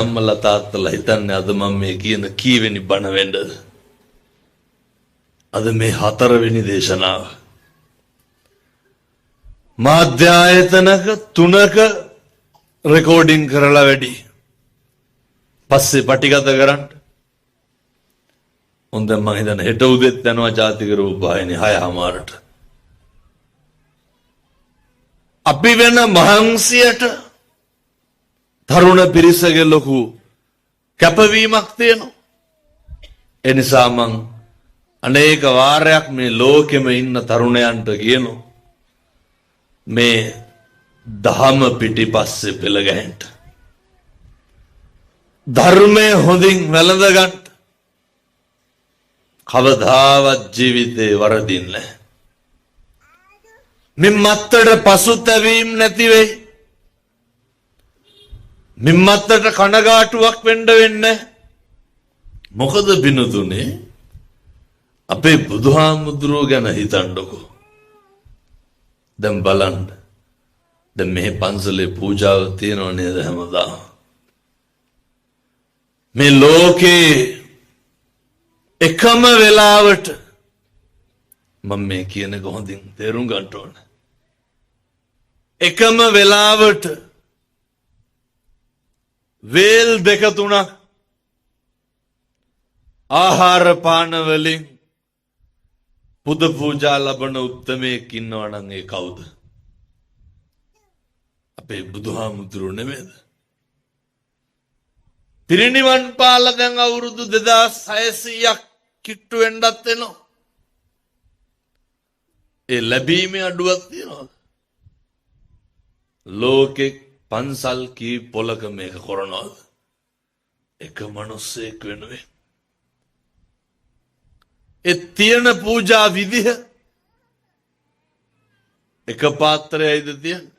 අම්මලා තාත්තලා හිතන්නේ අද මම මේ කියන කීවෙනි බණ වෙන්නද? අද මේ 4 වෙනි දේශනාව. මාධ්‍ය ආයතනක 3ක රෙකෝඩින් කරලා වැඩි. පස්සේ පටිගත කරන්න. හොඳ මම හිතන්නේ හෙට උදේත් යනවා ජාතික රූපවාහිනිය 6:00ට. අපි වෙන මහන්සියට තරුණ පිරිසගේ ලොකු කැපවීමක් තියෙනවා. ඒ නිසා මං අනේක වාරයක් මේ ලෝකෙම ඉන්න තරුණයන්ට කියනවා මේ දහම පිටිපස්සේ පෙළ ගැහෙන්න. ධර්මය හොඳින් වැළඳ ගන්න. කවදාවත් ජීවිතේ වරදින්නේ නැහැ. මිම්මත්තට පසුතැවීම් නැති වෙයි. මිම්මත්තට කනගාටුවක් වෙන්න වෙන්නේ. මොකද බිනුතුනේ අපේ බුදුහාමුදුරුව ගැන හිතන්නකෝ. දැන් බලන්න. දැන් මේ පන්සලේ පූජාව තියෙනව නේද හැමදාම? මේ ලෝකේ එකම වෙලාවට මම මේ කියන එක හොඳින් තේරුම් ගන්න ඕන. එකම වෙලාවට වේල් 2-3 ආහාර පාන වලින් පුද පූජා ලබන උත්තමයෙක් ඉන්නවා නම් ඒ කවුද? අපේ බුදුහාමුදුරුවෝ නෙමෙයිද? පිරිනිවන් පාලා දැන් අවුරුදු 2600ක් කිට්ටු වෙන්නත් වෙනවා. ඒ ලැබීමේ අඩුවක් තියනවද? ලෝකෙ පන්සල් කී පොලක මේක කරනවද? එක මිනිස්සෙක් වෙනුවෙන්. ඒ තියෙන පූජා විදිහ එක පාත්‍රයයිද තියන්නේ?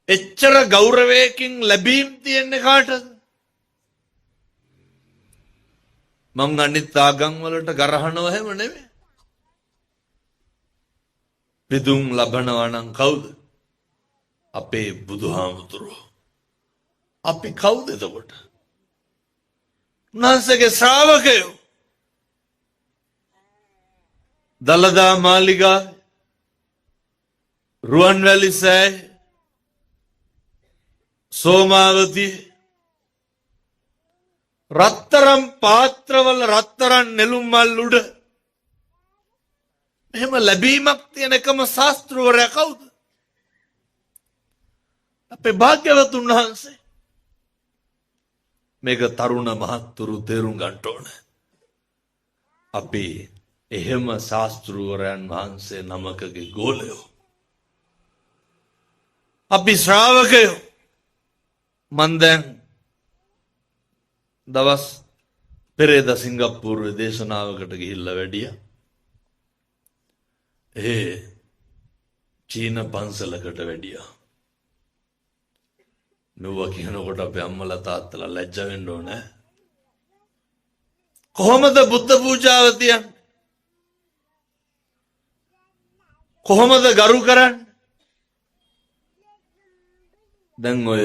එච්චර ගෞරවයකින් ලැබීම් තියෙන්නේ කාටද? මං අනිත් ආගම් වලට ගරහනව හැම නෙමෙයි. පිදුම් ලබනවා නම් කවුද? අපේ බුදුහාමුදුරුවෝ. අපි කවුද එතකොට? උන්වහන්සේගේ ශ්‍රාවකයෝ. දලදා මාලිගා, රුවන්වැලි සෑය, සෝමාවති, රත්තරම් පාත්‍රවල රත්තරන් නෙළුම් මල් උඩ මෙහෙම ලැබීමක් තියෙන එකම ශාස්ත්‍රවරයා කවුද? අපේ භාග්‍යවතුන් වහන්සේ. මේක තරුණ මහත්තුරු තේරුම් ගන්න ඕන. අපි එහෙම ශාස්ත්‍රවරයන් වහන්සේ නමකගේ ගෝලයෝ. අපි ශ්‍රාවකයෝ. මන් දැන් දවස් පෙරේද සිංගප්පූරුවේ දේශනාවකට ගිහිල්ලා වැඩියා. චීන පන්සලකට වැඩියා. මෙව්වා කියනකොට අපේ අම්මලා තාත්තලා ලැජ්ජ වෙන්න ඕනේ. කොහොමද බුද්ධ පූජාව තියන්නේ? කොහොමද ගරු කරන්නේ? දැන් ඔය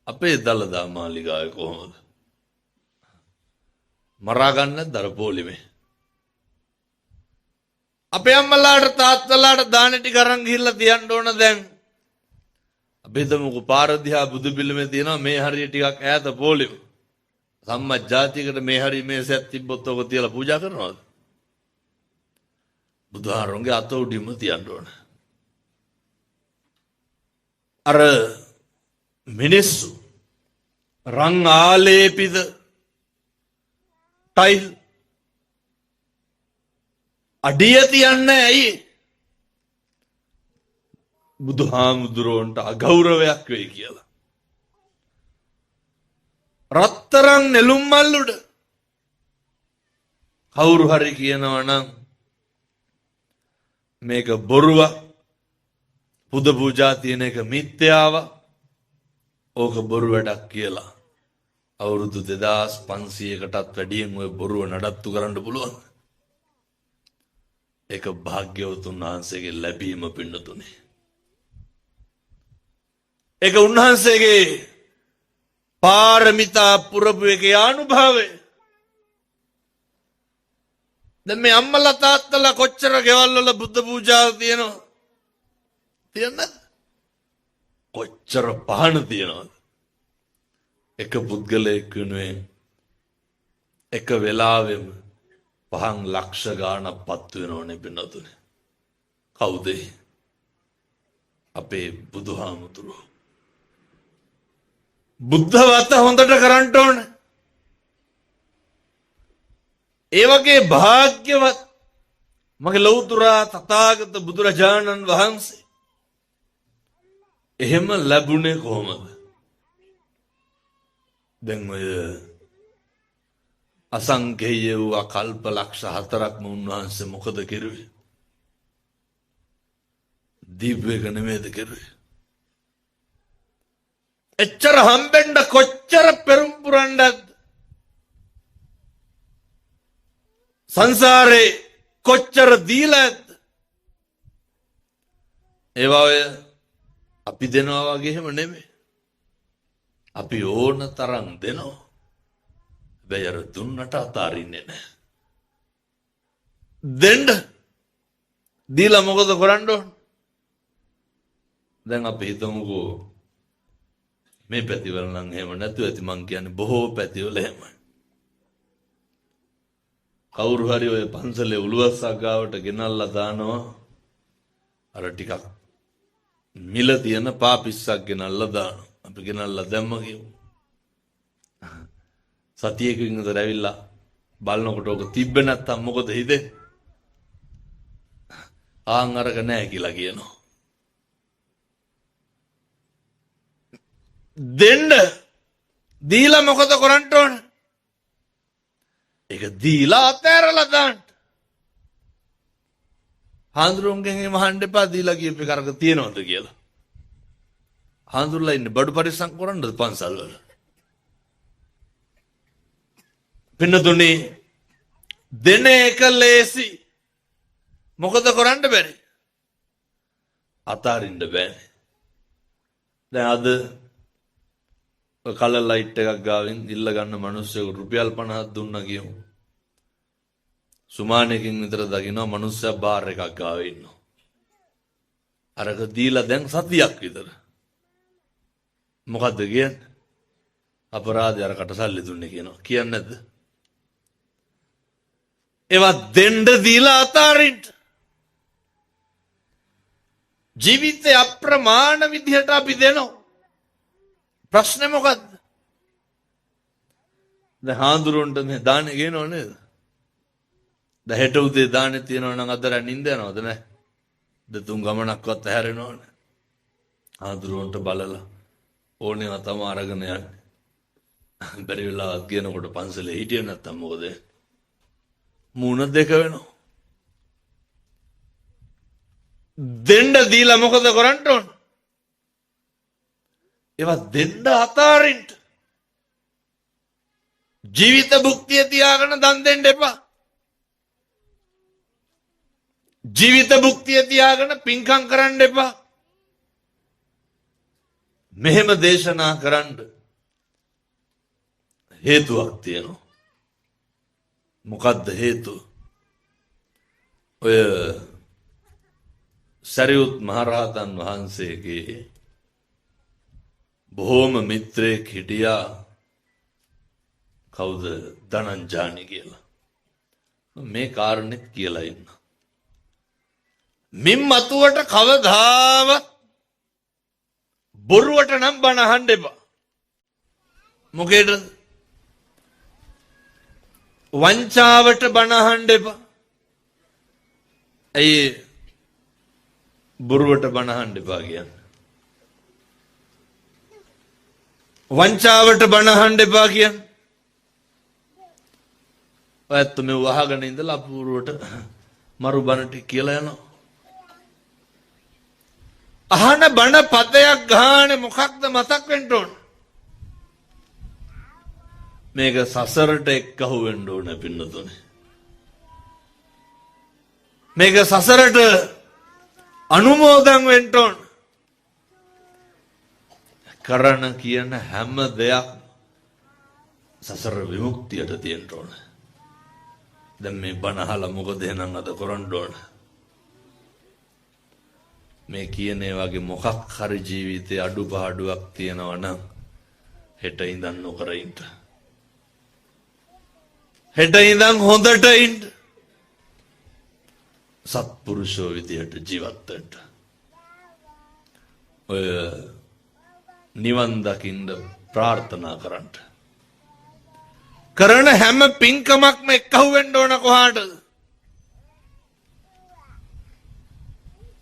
අපේ දලදා මාලිගාවේ කොහොමද? මරා ගන්න දරපෝලිමේ. අපේ අම්මලාට තාත්තලාට දාන ටික අරන් ගිහිල්ලා තියන්න ඕන දැන්. අපි හිතමුකෝ පාර දිහා බුදු පිළිමේ තියෙනවා මේ හරිය ටිකක් ඈත පොලිම. සම්මා ජාතියකට මේ හරිය මේසයක් තිබ්බොත් ඔක තියලා පූජා කරනවද? බුදුහාරොන්ගේ අත උඩින්ම තියන්න ඕන. අර මිනිස්සු රං ආලේපිත ටයිල් අඩිය තියන්නේ ඇයි? බුදුහාමුදුරුවන්ට අගෞරවයක් වෙයි කියලා. රත්තරන් නෙළුම් මල් උඩ කවුරු හරි කියනවා නම් මේක බොරුවක්, පුද පූජා තියෙන එක මිත්‍යාවක්, ඕක බොරු වැඩක් කියලා අවුරුදු 2500කටත් වැඩියෙන් ඔය බොරුව නඩත්තු කරන්න පුළුවන්. ඒක භාග්‍යවතුන් වහන්සේගේ ලැබීම පින්නතුනේ. ඒක උන්වහන්සේගේ පාරමිතා පුරපු එකේ අනුභවය. දැන් මේ අම්මලා තාත්තලා කොච්චර ගෙවල් වල බුද්ධ පූජා තියෙනවද? තියන්නද? කොච්චර පහන තියනවද? එක පුද්ගලයෙක් වෙනුවෙන් එක වෙලාවෙම පහන් ලක්ෂ ගාණක් පත් වෙනවනේ පින්නතුනේ. කවුද? අපේ බුදුහාමුදුරුවෝ. බුද්ධ වත හොඳට කරන්න ඕන. ඒ වගේ භාග්‍යවත් මගේ ලෞතුරා තථාගත බුදුරජාණන් වහන්සේ එහෙම ලැබුණේ කොහොමද? දැන් ඔය අසංඛේය වූ කල්ප ලක්ෂ 4ක්ම උන්වහන්සේ මොකද කෙරුවේ? දිව්‍යක නෙමෙයිද කෙරුවේ? එච්චර හම්බෙන්න කොච්චර පෙරම් පුරන්නද? සංසාරේ කොච්චර දීලාද? ඒවා ඔය අපි දෙනවා වගේම නෙමෙයි. අපි ඕන තරම් දෙනවා. හැබැයි අර දුන්නට අතාරින්නේ නැහැ. දෙන්න දීලා මොකද කරන්න ඕන? දැන් අපි හිතමුකෝ මේ පැතිවල නම් එහෙම නැතුව ඇති. මං කියන්නේ බොහෝ පැතිවල එහෙමයි. කවුරු හරි ඔය පන්සලේ උළුවස්සක් ගාවට ගෙනල්ලා දානවා අර ටිකක් මිල තියෙන පාපිස්සක් ගෙනල්ලා දානවා. අපි ගෙනල්ලා දැම්ම කියමු. සතියකින් විතර ඇවිල්ලා බලනකොට ඔක තිබ්බ නැත්තම් මොකද හිතෙන්නේ? ආන් අරක නැහැ කියලා කියනවා. දෙන්න දීලා මොකද කරන්න ඕන? ඒක දීලා අතෑරලා දාන්න. හාමුදුරුවන්ගෙන් එහෙම අහන්න එපා දීලා කියපු කරක තියනවද කියලා. හාමුදුරුවලා ඉන්නේ බඩු පරිස්සම් කරන්නද පන්සල් වල? පින්නතුනේ දෙන එක ලේසි. මොකද කරන්න බැරි? අතාරින්න බෑනේ. දැන් අද කලර් ලයිට් එකක් ගාවින් ඉල්ල ගන්න මිනිස්සුන්ට රුපියල් 50ක් දුන්නා කියමු. සුමානකින් විතර දකින්න මිනිස්සයා බාර් එකක් ගාව ඉන්නවා. අරක දීලා දැන් සතියක් විතර. මොකද්ද කියන්නේ? අපරාධය අරකට සල්ලි දුන්නේ කියනවා. කියන්නේ නැද්ද? ඒවා දෙන්න දීලා අතාරින්න. ජීවිතේ අප්‍රමාණ විදිහට අපි දෙනවා. ප්‍රශ්නේ මොකද්ද? දැන් හාඳුරුන්ට මේ දාන්නේ ගේනව නේද? දැන් හෙට උදේ දාන්නේ තියනවා නම් අද රැ නිින්ද යනවද නැහැ? දෙතුන් ගමනක්වත් ඇහැරෙනවනේ. හාඳුරුන්ට බලලා ඕනේවා තමයි අරගෙන යන්නේ. බැරි වෙලාවත් කියනකොට පන්සලේ හිටියේ නැත්තම් මොකද? මූණ දෙක වෙනවා. දෙන්න දීලා මොකද කරන්න ඕන? ඒවා දෙන්න අතාරින්න. ජීවිත භුක්තිය තියාගෙන දන් දෙන්න එපා. ජීවිත භුක්තිය තියාගෙන පින්කම් කරන්න එපා. මෙහෙම දේශනා කරන්න හේතුවක් තියෙනවා. මොකද්ද හේතුව? ඔය සරියුත් මහරහතන් වහන්සේගේ බොහෝම මිත්‍රයෙක් හිටියා. කවුද? ධනංජානි කියලා. මේ කාරණෙත් කියලා ඉන්න. මින් මතුවට කවදාවත් බොරුවට නම් බණ අහන්න එපා. මොකේද? වංචාවට බණ අහන්න එපා. ඇයි බොරුවට බණ අහන්න එපා කියන්නේ? වංචාවට බණ අහන්න එපා කියන්නේ? ඔයත් මේ වහගෙන ඉඳලා අපූර්වට මරු බණ ටික කියලා යනවා. අහන බණ පදයක් ගානේ මොකක්ද මතක් වෙන්න ඕන? මේක සසරට එක්කහුව වෙන්න ඕන පින්නතුනේ. මේක සසරට අනුමෝදන් වෙන්න ඕන. කරන කියන හැම දෙයක් සසර විමුක්තියට තියෙන්න ඕන. දැන් මේ බණ අහලා මොකද එහෙනම් අද කරන්න ඕන? මේ කියන ඒ වගේ මොකක් හරි ජීවිතේ අඩුපාඩුවක් තියෙනවා නම් හෙට ඉඳන් නොකර ඉන්න. හෙට ඉඳන් හොඳට ඉන්න. සත්පුරුෂෝ විදියට ජීවත් වෙන්න. ඔය නිවන් දකින්න ප්‍රාර්ථනා කරන්න. කරන හැම පින්කමක්ම එක්කහුව වෙන්න ඕන කොහාටද?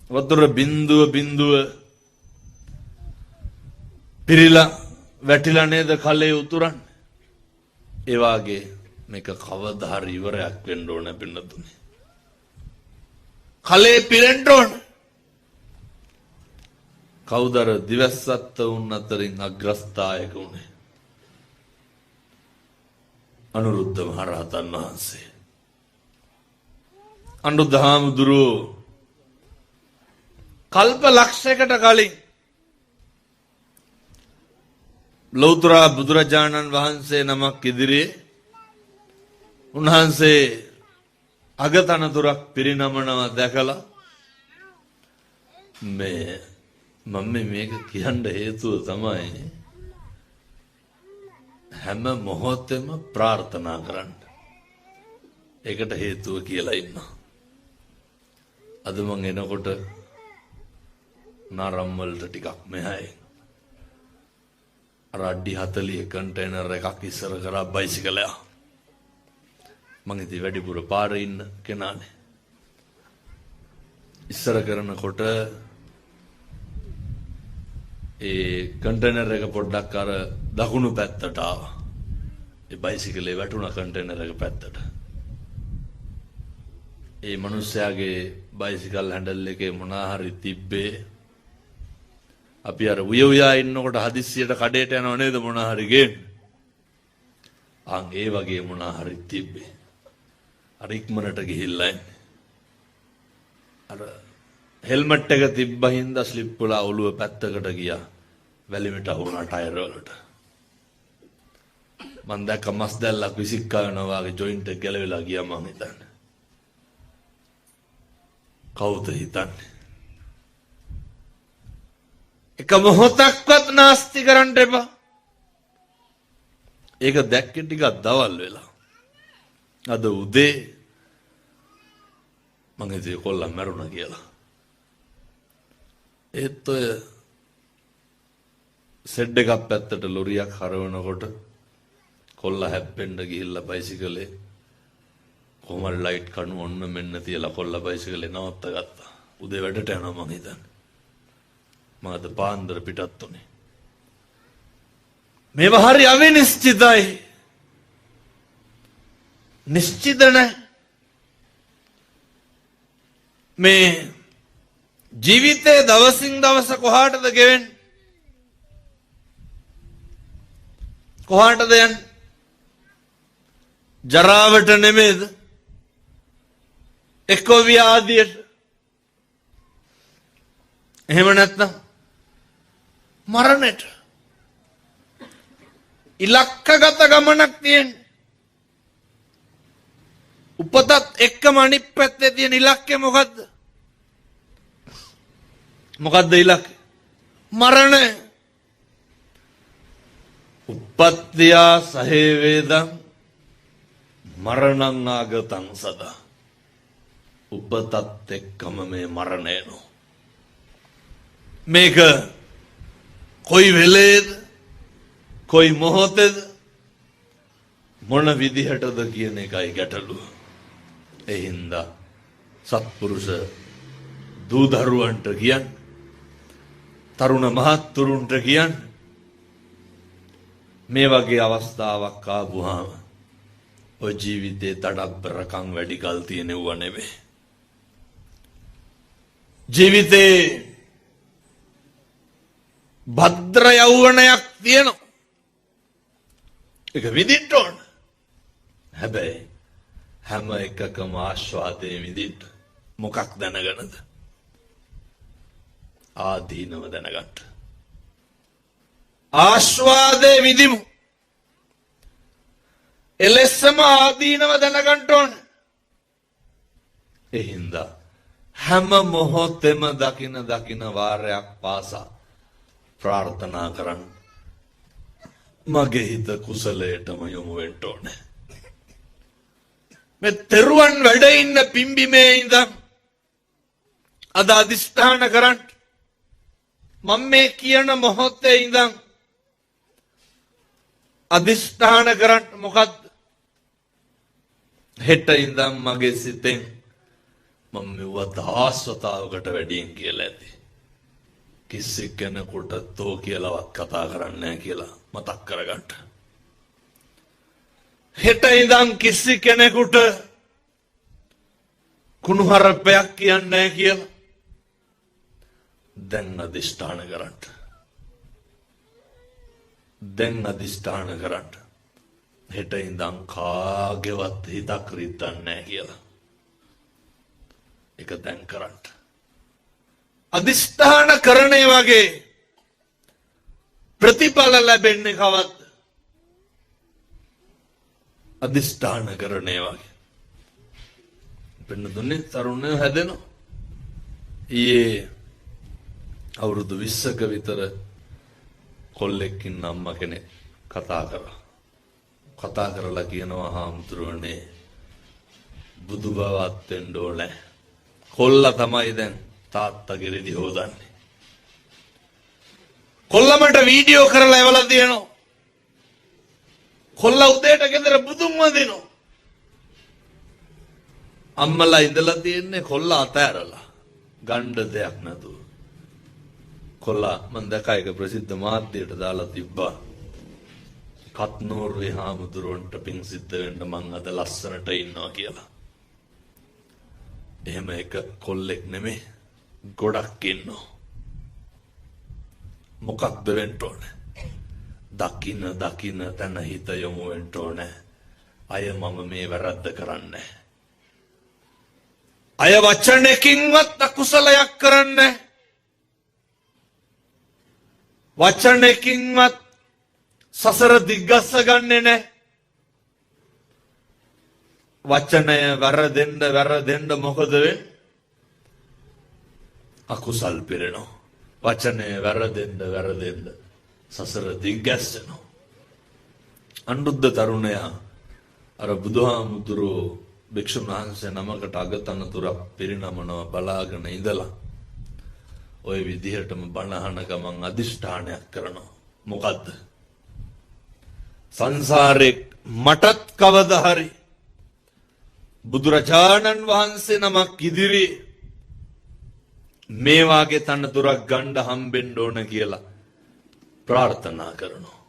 වතුර බින්දුව පිරිලා වැටිලා නේද කලේ උතුරන්නේ? ඒ වාගේ මේක කවදා හරි ඉවරයක් වෙන්න ඕන පින්නතුනේ. කලේ පිරෙන්න ඕන. කවුදර දිවස්සත්ත වුන් අතරින් අග්‍රස්ථායක උනේ? අනුරුද්ධ මහරහතන් වහන්සේ. අනුරුද්ධ හාමුදුරුවෝ කල්ප ලක්ෂයකට කලින් ලෞතර බුදුරජාණන් වහන්සේ නමක් ඉදිරියේ උන්වහන්සේ අගතනතුරක් පිරිනමනවා දැකලා මම මේක කියන්න හේතුව තමයි හැම මොහොතෙම ප්‍රාර්ථනා කරන්න. ඒකට හේතුව කියලා ඉන්නවා. අද මං එනකොට නාරම් වලට ටිකක් මෙහායි අර අඩි 40 කන්ටේනර් එකක් ඉස්සර කරා බයිසිකලයක්. මං ඉතින් වැඩිපුර පාරේ ඉන්න කෙනානේ. ඉස්සර කරනකොට ඒ කන්ටේනර් එක පොඩ්ඩක් අර දකුණු පැත්තට ආවා. ඒ බයිසිකලේ වැටුණා කන්ටේනර් එක පැත්තට. ඒ මිනිස්යාගේ බයිසිකල් හැන්ඩල් එකේ මොනා හරි තිබ්බේ. අපි අර උයා ඉන්නකොට හදිස්සියට කඩේට යනව නේද මොනා හරි ගේන්න. ඒ වගේ මොනා හරි තිබ්බේ. අර ඉක්මනට ගිහිල්ලා ඉන්නේ. අර හෙල්මට් එක තිබ්බ හින්දා ස්ලිප් වල ඔළුව පැත්තකට ගියා. වැලිමට වුණා ටයර් වලට. මං දැක්ක මස් දැල්ලක් විසික්කා වෙනවා වගේ ජොයින්ට් එක ගැලවිලා ගියා මං හිතන්නේ. කවුද හිතන්නේ? එක මොහොතක්වත් නාස්ති කරන්න එපා. ඒක දැක්කේ ටිකක් දවල් වෙලා. අද උදේ මං හිතුවේ කොල්ලා මැරුණා කියලා. ඒත් ඔය සෙඩ් එකක් පැත්තට ලොරියක් හරවනකොට කොල්ලා හැප්පෙන්න ගිහිල්ලා බයිසිකලේ කොහමද ලයිට් කණු ඔන්න මෙන්න තියලා කොල්ලා බයිසිකලේ නවත්ත ගත්තා. උදේ වැඩට යනවා මං හිතන්නේ. මම අද පාන්දර පිටත් උනේ. මේවා හරි අවිනිශ්චිතයි. නිශ්චිත නැහැ. මේ ජීවිතේ දවසින් දවස කොහාටද ගෙවෙන්නේ? කොහාටද යන්නේ? ජරාවට නෙමෙයිද? එක්කෝ ව්‍යාධියට. එහෙම නැත්නම් මරණයට. ඉලක්කගත ගමනක් තියෙන්නේ. උපතත් එක්කම අනිත් පැත්තේ තියෙන ඉලක්කය මොකද්ද? මොකද්ද ඉලක්කය? මරණය. උප්පත්තියා සහේ වේදං මරණං ආගතං සදා. උපතත් එක්කම මේ මරණය නෝ. මේක කොයි වෙලේද කොයි මොහොතේද මොන විදිහටද කියන එකයි ගැටලුව. ඒ හින්දා සත්පුරුෂ දූ දරුවන්ට කියන්න, තරුණ මහත්තුරුන්ට කියන්න, මේ වගේ අවස්ථාවක් ආවම ඔය ජීවිතේ තඩබ්බරකම් වැඩි කල් තියෙනව නෙවෙයි. ජීවිතේ භද්‍ර යෞවනයක් තියෙනවා. ඒක විඳින්න ඕන. හැබැයි හැම එකකම ආස්වාදයේ විඳින්න මොකක් දැනගනද? ආදීනව දැනගන්න. ආස්වාදේ විදිමු. එලෙස්සම ආදීනව දැනගන්න ඕන. ඒ හින්දා හැම මොහොතෙම දකින වාරයක් පාසා ප්‍රාර්ථනා කරන්න. මගේ හිත කුසලයටම යොමු වෙන්න ඕනේ. මේ තෙරුවන් වැඩ ඉන්න පිම්බිමේ ඉඳන් අද අදිෂ්ඨාන කරන්න. මම මේ කියන මොහොතේ ඉඳන් අදිෂ්ඨාන කරන්න. මොකද්ද? හෙට ඉඳන් මගේ සිතෙන් මම මෙව දහස්වතාවකට වැඩියෙන් කියලා ඇති. කිසි කෙනෙකුට තෝ කියලාවත් කතා කරන්නේ නැහැ කියලා මතක් කරගන්න. හෙට ඉඳන් කිසි කෙනෙකුට කුණුහරුපයක් කියන්නේ නැහැ කියලා දැන් අදිෂ්ඨාන කරන්න. දැන් අදිෂ්ඨාන කරන්න. හෙට ඉඳන් කාගේවත් හිතක් රිද්දන්නේ නැහැ කියලා. ඒක දැන් කරන්න. අදිෂ්ඨාන කරන්නේ වගේ ප්‍රතිඵල ලැබෙන්නේ කවද්ද? අදිෂ්ඨාන කරන්නේ වගේ. පින්නතුනේ තරුණයෝ හැදෙනවා. ඊයේ අවුරුදු 20ක විතර කොල්ලෙක්කින් අම්මා කෙනෙක් කතා කරලා කියනවා හාමුදුරුවනේ බුදු බවත් වෙන්න ඕනේ. කොල්ලා තමයි දැන් තාත්තගේ රෙදි හොදන්නේ. කොල්ලමට වීඩියෝ කරලා එවලා දෙනවා. කොල්ලා උදේට ගෙදර බුදුන් වදිනවා. අම්මලා ඉඳලා තියෙන්නේ කොල්ලා අතෑරලා ගණ්ඩ දෙයක් නැතුව. කොල්ලා මම දැක්කා එක ප්‍රසිද්ධ මාධ්‍යයට දාලා තිබ්බා. කත්නෝරුවේ හාමුදුරුවන්ට පිං සිද්ධ වෙන්න මං අද ලස්සනට ඉන්නවා කියලා. එහෙම එක කොල්ලෙක් නෙමෙයි ගොඩක් ඉන්නවා. මොකක්ද වෙන්න ඕනේ? දකින්න තන හිත යොමු වෙන්න ඕනේ. අය මම මේ වැරද්ද කරන්නේ. අය වචනකින්වත් අකුසලයක් කරන්නේ. වචනකින්වත් සසර දිග්ගස්ස ගන්නෙ නැහැ. වචනය වැරදෙන්න මොකද වෙන්නේ? අකුසල් පිරෙනවා. වචනය වැරදෙන්න සසර දිග්ගැස්සෙනවා. අනුරුද්ධ තරුණයා අර බුදුහාමුදුරුවෝ භික්ෂුන් වහන්සේ නමකට අගතනතුරක් පිරිනමනවා බලාගෙන ඉඳලා ওই විදිහටම බණ අහන ගමන් අදිෂ්ඨානයක් කරනවා. මොකද්ද? සංසාරේ මටත් කවදා හරි බුදුරජාණන් වහන්සේ නමක් ඉදිරි මේ වාගේ තනතුරක් ගන්න හම්බෙන්න ඕන කියලා ප්‍රාර්ථනා කරනවා.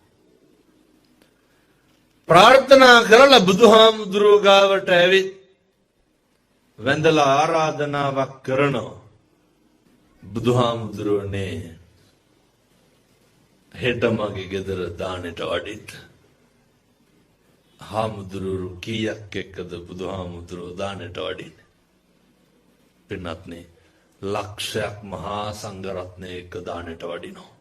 ප්‍රාර්ථනා කරලා බුදුහාමුදුරුවෝ ගාවට ඇවිත් වැඳලා ආරාධනාවක් කරනවා. බුදුහාමුදුරුවනේ හෙට මගේ ගෙදර දානෙට වඩින්න. හාමුදුරුවෝ කීයක් එක්කද බුදුහාමුදුරුවෝ දානෙට වඩින්නේ? පින්වත්නි ලක්ෂයක් මහා සංඝරත්නය එක්ක දානෙට වඩිනවා.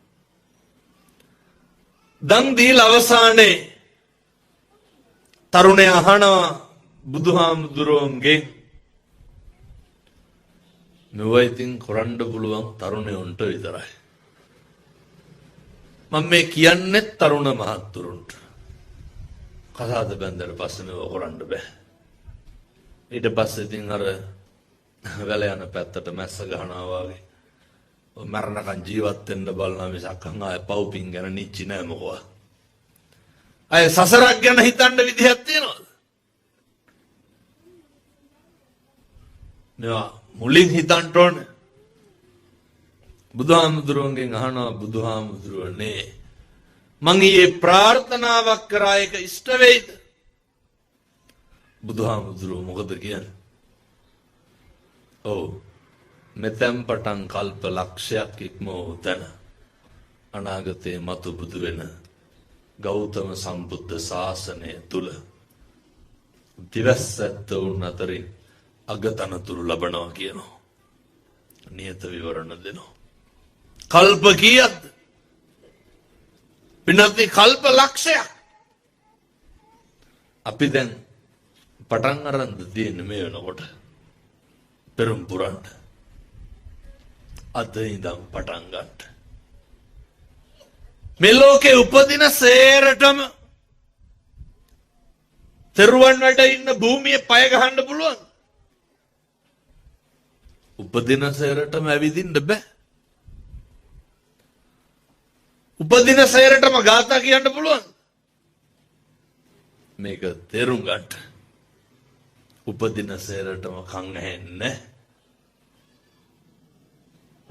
දන් දීලා අවසානයේ තරුණයා අහනවා බුදුහාමුදුරුවන්ගෙන් මෙව ඉතින් කරන්න පුළුවන් තරුණයන්ට විතරයි. මම මේ කියන්නේ තරුණ මහත්තුරුන්ට. කසාද බැන්දට පස්සේ මේව කරන්න බෑ. ඊට පස්සේ ඉතින් අර වැල යන පැත්තට මැස්ස ගහනවා වගේ මරණකන් ජීවත් වෙන්න බලනවා මිසක් ආය පව්පින් ගැන නිච්චි නෑ මොකවා. අය සසරක් ගැන හිතන්න විදිහක් තියනවද? මේවා මුලින් හිතන්න ඕනේ. බුදුහාමුදුරුවන්ගෙන් අහනවා බුදුහාමුදුරුවනේ මං ඊයේ ප්‍රාර්ථනාවක් කරා ඒක ඉෂ්ට වෙයිද? බුදුහාමුදුරුවෝ මොකද කියන්නේ? ඔව් මෙතෙන් පටන් කල්ප ලක්ෂයක් ඉක්මවූ තැන අනාගතයේ මතු බුදු වෙන ගෞතම සම්බුද්ධ ශාසනය තුල දිවස්සැත්තවුන් අතරින් අගතනතුරු ලබනවා කියනවා. නියත විවරණ දෙනවා. කල්ප කීයක්ද? පින්නත්නි කල්ප ලක්ෂයක් අපි දැන් පටන් අරන්ද තියෙන මේ වෙනකොට පෙරම් පුරන්න අද ඉඳන් පටන් ගන්න මේ ලෝකේ උපදින සේරටම තෙරුවන් වලට ඉන්න භූමියේ පය ගහන්න පුළුවන් උපදින සේරටම ඇවිදින්න බෑ උපදින සේරටම ගාථා කියන්න පුළුවන් මේක තේරුම් ගන්න උපදින සේරටම කන් ඇහෙන්නේ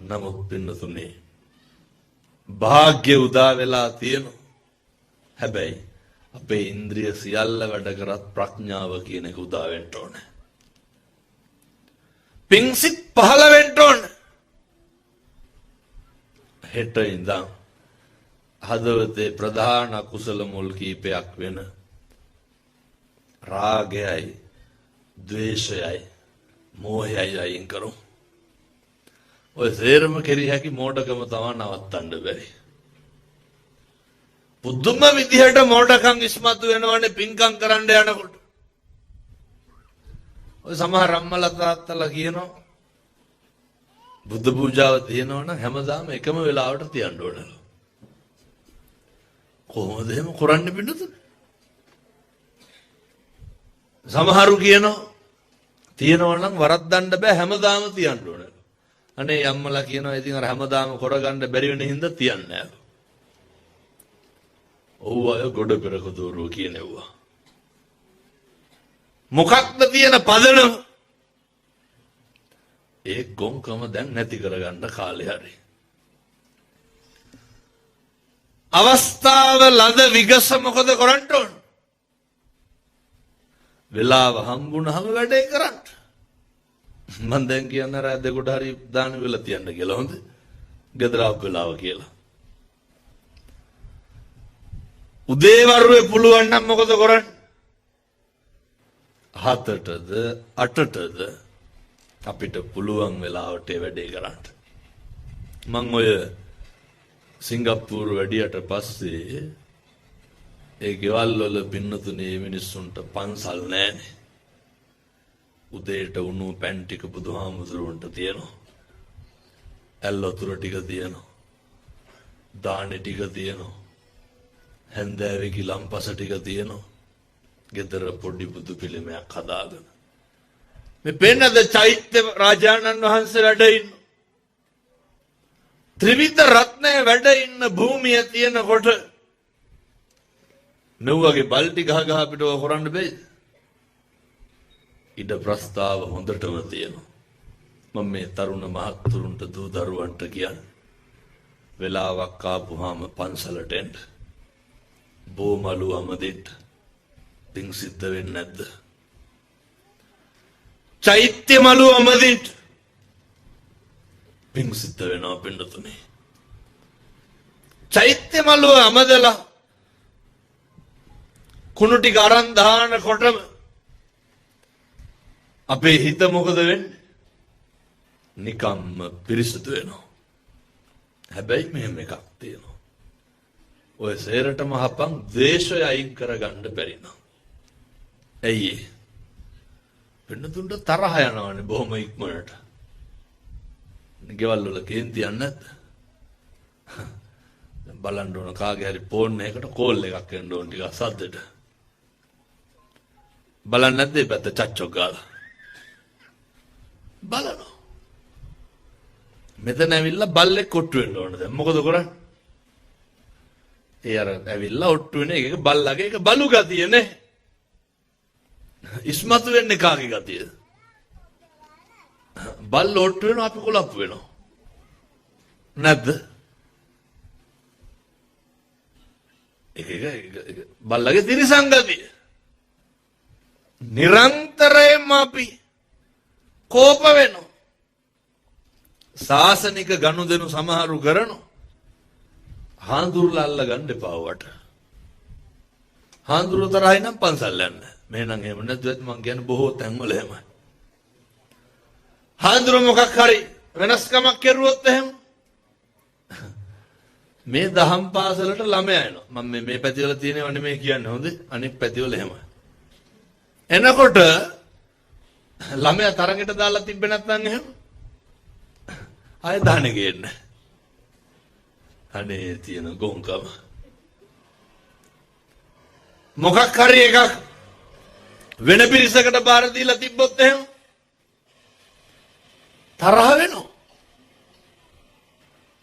නමුත් පින්නතුනේ භාග්‍ය උදා වෙලා තියෙනවා හැබැයි අපේ ඉන්ද්‍රිය සියල්ල වැඩ කරත් ප්‍රඥාව කියන එක උදා වෙන්න ඕනේ පිංසිත පහළ වෙන්න ඕනේ හෙට ඉඳන් හදවතේ ප්‍රධාන කුසල මුල් කීපයක් වෙන රාගයයි ද්වේෂයයි මෝහයයි අයින් කරමු ඔය සේරම කෙරෙහි හැකි මෝඩකම තමයි නවත්තන්න බැරි පුදුම විදිහට මෝඩකම් ඉස්මතු වෙනවනේ පින්කම් කරන්න යනකොට ඔය සමහර අම්මලා තාත්තලා කියනවා බුද්ධ පූජාව තියෙනවනම් හැමදාම එකම වෙලාවට තියන්න ඕනලු කොහොමද එහෙම කරන්නේ පිටුතුනේ සමහරු කියනවා තියෙනවනම් වරද්දන්න බෑ හැමදාම තියන්න ඕනලු අනේ අම්මලා කියනවා ඉතින් අර හැමදාම කරගන්න බැරි වෙන හින්දා තියන්නේ නෑලු ඔව් අය ගොඩ පෙරක දෝරුව කියනවා මොකක්ද තියෙන පදනම ඒ ගොංකම දැන් නැති කරගන්න කාලේ හරි අවස්ථාව ලද විගස මොකද කරන්න ඕන වෙලාව හම්බුනහම වැඩේ කරන්න මම දැන් කියන්න රෑ දෙකට හරි දාන වෙලා තියන්න කියලා හොඳ ගෙදරක් වෙලාව කියලා උදේ වරුවේ පුළුවන් නම් මොකද කරන්නේ 7ටද 8ටද අපිට පුළුවන් වෙලාවට වැඩේ කරන්න මම ඔය සිංගප්පූරු වැඩියට පස්සේ ඒ ගෙවල් වල පින්නතුනේ මිනිස්සුන්ට පන්සල් නැහැනේ උදේට උණු පැන් ටික බුදුහාමුදුරුවන්ට තියෙනවා ඇල් වතුර ටික තියෙනවා දානේ ටික තියෙනවා හැන්දෑවේ ගිලම්පස ටික තියෙනවා ගෙදර පොඩි බුදු පිළිමයක් හදාගෙන මේ පෙන්නද චෛත්‍ය රාජානන් වහන්සේ වැඩ ඉන්න ත්‍රිවිධ රත්නය වැඩ ඉන්න භූමිය තියෙනකොට මෙව්වගේ බල්ටි ගහ ගහ අපිට හොරන්න බැයිද ඉඩ ප්‍රස්තාව හොඳටම තියෙනවා මම මේ තරුණ මහත්තුරුන්ට දූ දරුවන්ට කියන්නේ වෙලාවක් ආපුවාම පන්සලට එන්න බෝමලු අමදෙන්න පිං සිද්ධ වෙන්නේ නැද්ද චෛත්‍ය මලු අමදෙන්න පිං සිද්ධ වෙනවා පින්නතුනේ චෛත්‍ය මලු අමදලා කුණු ටික අරන් දානකොටම අපේ හිත මොකද වෙන්නේ නිකම්ම පිරිසුදු වෙනවා හැබැයි මෙහෙම එකක් තියෙනවා ඔය සේරටම හපන් ද්වේෂය අයින් කරගන්න බැරි නම් ඇයි පින්නතුන්ට තරහ යනවානේ බොහොම ඉක්මනට ගෙවල් වල කේන්ති යන්නේ නැද්ද බලන්න ඕන කාගේ හරි ෆෝන් එකකට කෝල් එකක් එන්න ඕන ටිකක් සද්දෙට බලන්න නැද්ද මේ පැත්ත චච්චෝ ගාලා බලනවා මෙතන ඇවිල්ලා බල්ලෙක් කොට්ටු වෙන්න ඕන දැන් මොකද කරන්නේ ඒ අර ඇවිල්ලා ඔට්ටු වෙන එක බල්ලගේ එක බලු ගතිය නේ ඉස්මතු වෙන්නේ කාගේ ගතියද බල්ල ඔට්ටු වෙනවා අපි කොලප්පු වෙනවා නැද්ද එක බල්ලගේ තිරිසන් ගතිය නිරන්තරයෙන්ම අපි කෝප වෙනවා සාසනික ගනුදෙනු සමහරු කරනවා හාඳුරුලා අල්ල ගන්න එපා වට හාඳුරු තරහයි නම් පන්සල් යන්න මේ නම් එහෙම නැද්ද මං කියන්නේ බොහෝ තැන්වල එහෙමයි හාඳුරු මොකක් හරි වෙනස්කමක් කෙරුවොත් එහෙම මේ දහම් පාසලට ළමයා එනවා. මම මේ පැතිවල තියෙනව නෙමෙයි කියන්නේ හොඳ. අනිත් පැතිවල එහෙමයි. එනකොට ළමයා තරඟට දාලා තිබ්බේ නැත්නම් එහෙම ආයෙ දාන්නේ ගේන්නේ. අනේ තියෙන ගොංකම. මොකක් හරි එකක් වෙන පිරිසකට බාර දීලා තිබ්බොත් එහෙම තරහ වෙනවා.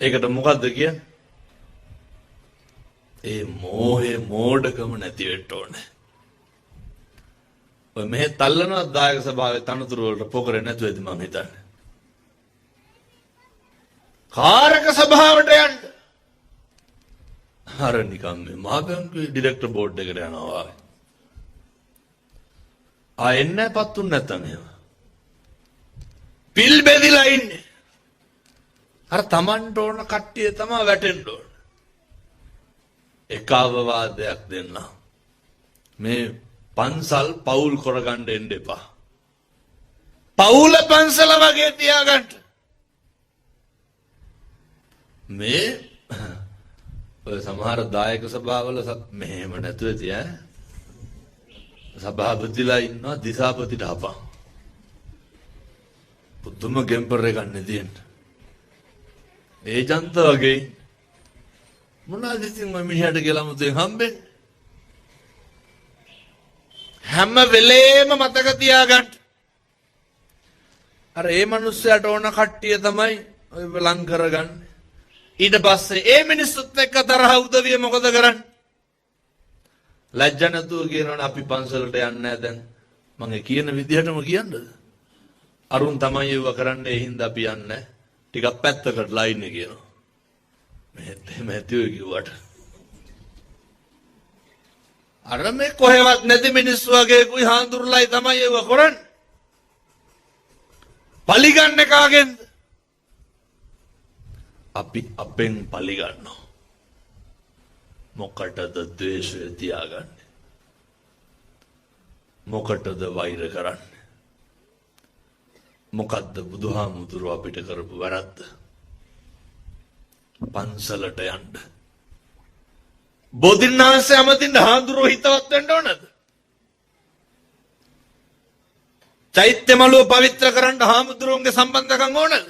ඒකට මොකද්ද කියන්නේ? ඒ මෝහේ මෝඩකම නැති වෙන්න ඕනේ. ඔය මෙහෙ තල්ලනවා දායක සභාවේ තනතුරු වලට පොකරේ නැතුව ඇති මම හිතන්නේ. කාරක සභාවට යන්න. අර නිකම් මේ මහා බැංකුවේ ඩිරෙක්ටර් බෝඩ් එකට යනවා. එන්නේ පත්තුන් නැත්තම් එහෙම. පිල් බෙදිලා ඉන්නේ. අර Tamanට ඕන කට්ටිය තමයි වැටෙන්න ඕන. එකවවාදයක් දෙන්න. මේ පන්සල් පවුල් කරගන්න එන්න එපා. පවුල පන්සල වගේ තියාගන්න. මේ ඔය සමහර දායක සභාවල මෙහෙම නැතුව තියා සභාපතිලා ඉන්නවා දිසාපතිට අපා. පුදුම ගෙම්පර් එකක් නෙදින්න. ඒ ජන්ත වගේ මොනවද ඉතින් මම මිනිහට කියලා මුතෙන් හම්බෙන්නේ. හැම වෙලේම මතක තියාගන්න. අර ඒ මිනිස්සයාට ඕන කට්ටිය තමයි ඔය ලං කරගන්නේ. ඊට පස්සේ ඒ මිනිස්සුත් එක්ක තරහ උදවිය මොකද කරන්නේ? ලැජ්ජ නැතුව කියනවනේ අපි පන්සලට යන්නේ නැහැ දැන්. මම කියන විදිහටම කියන්නද? අරුන් තමයි ඒව කරන්නේ ඒ හින්දා අපි යන්නේ. ටිකක් පැත්තකට ලයින් එක කියනවා. මේ කිව්වට අර මේ කොහෙවත් නැති මිනිස්සු වගේ කුයි හාඳුරුලයි තමයි ඒව කරන්නේ. පලිගන්නේ කාගෙන්ද? අපි අපෙන් පලිගන්නවා. මොකටද ද්වේෂය තියාගන්නේ? මොකටද වෛර කරන්නේ? මොකද්ද බුදුහාමුදුරුවෝ අපිට කරපු වැරද්ද? පන්සලට යන්න. බෝධින්නාංශය අමතින් හාමුදුරුවෝ හිතවත් වෙන්න ඕනද? චෛත්‍ය මළුව පවිත්‍ර කරන්න හාමුදුරුවන්ගේ සම්බන්ධකම් ඕනද?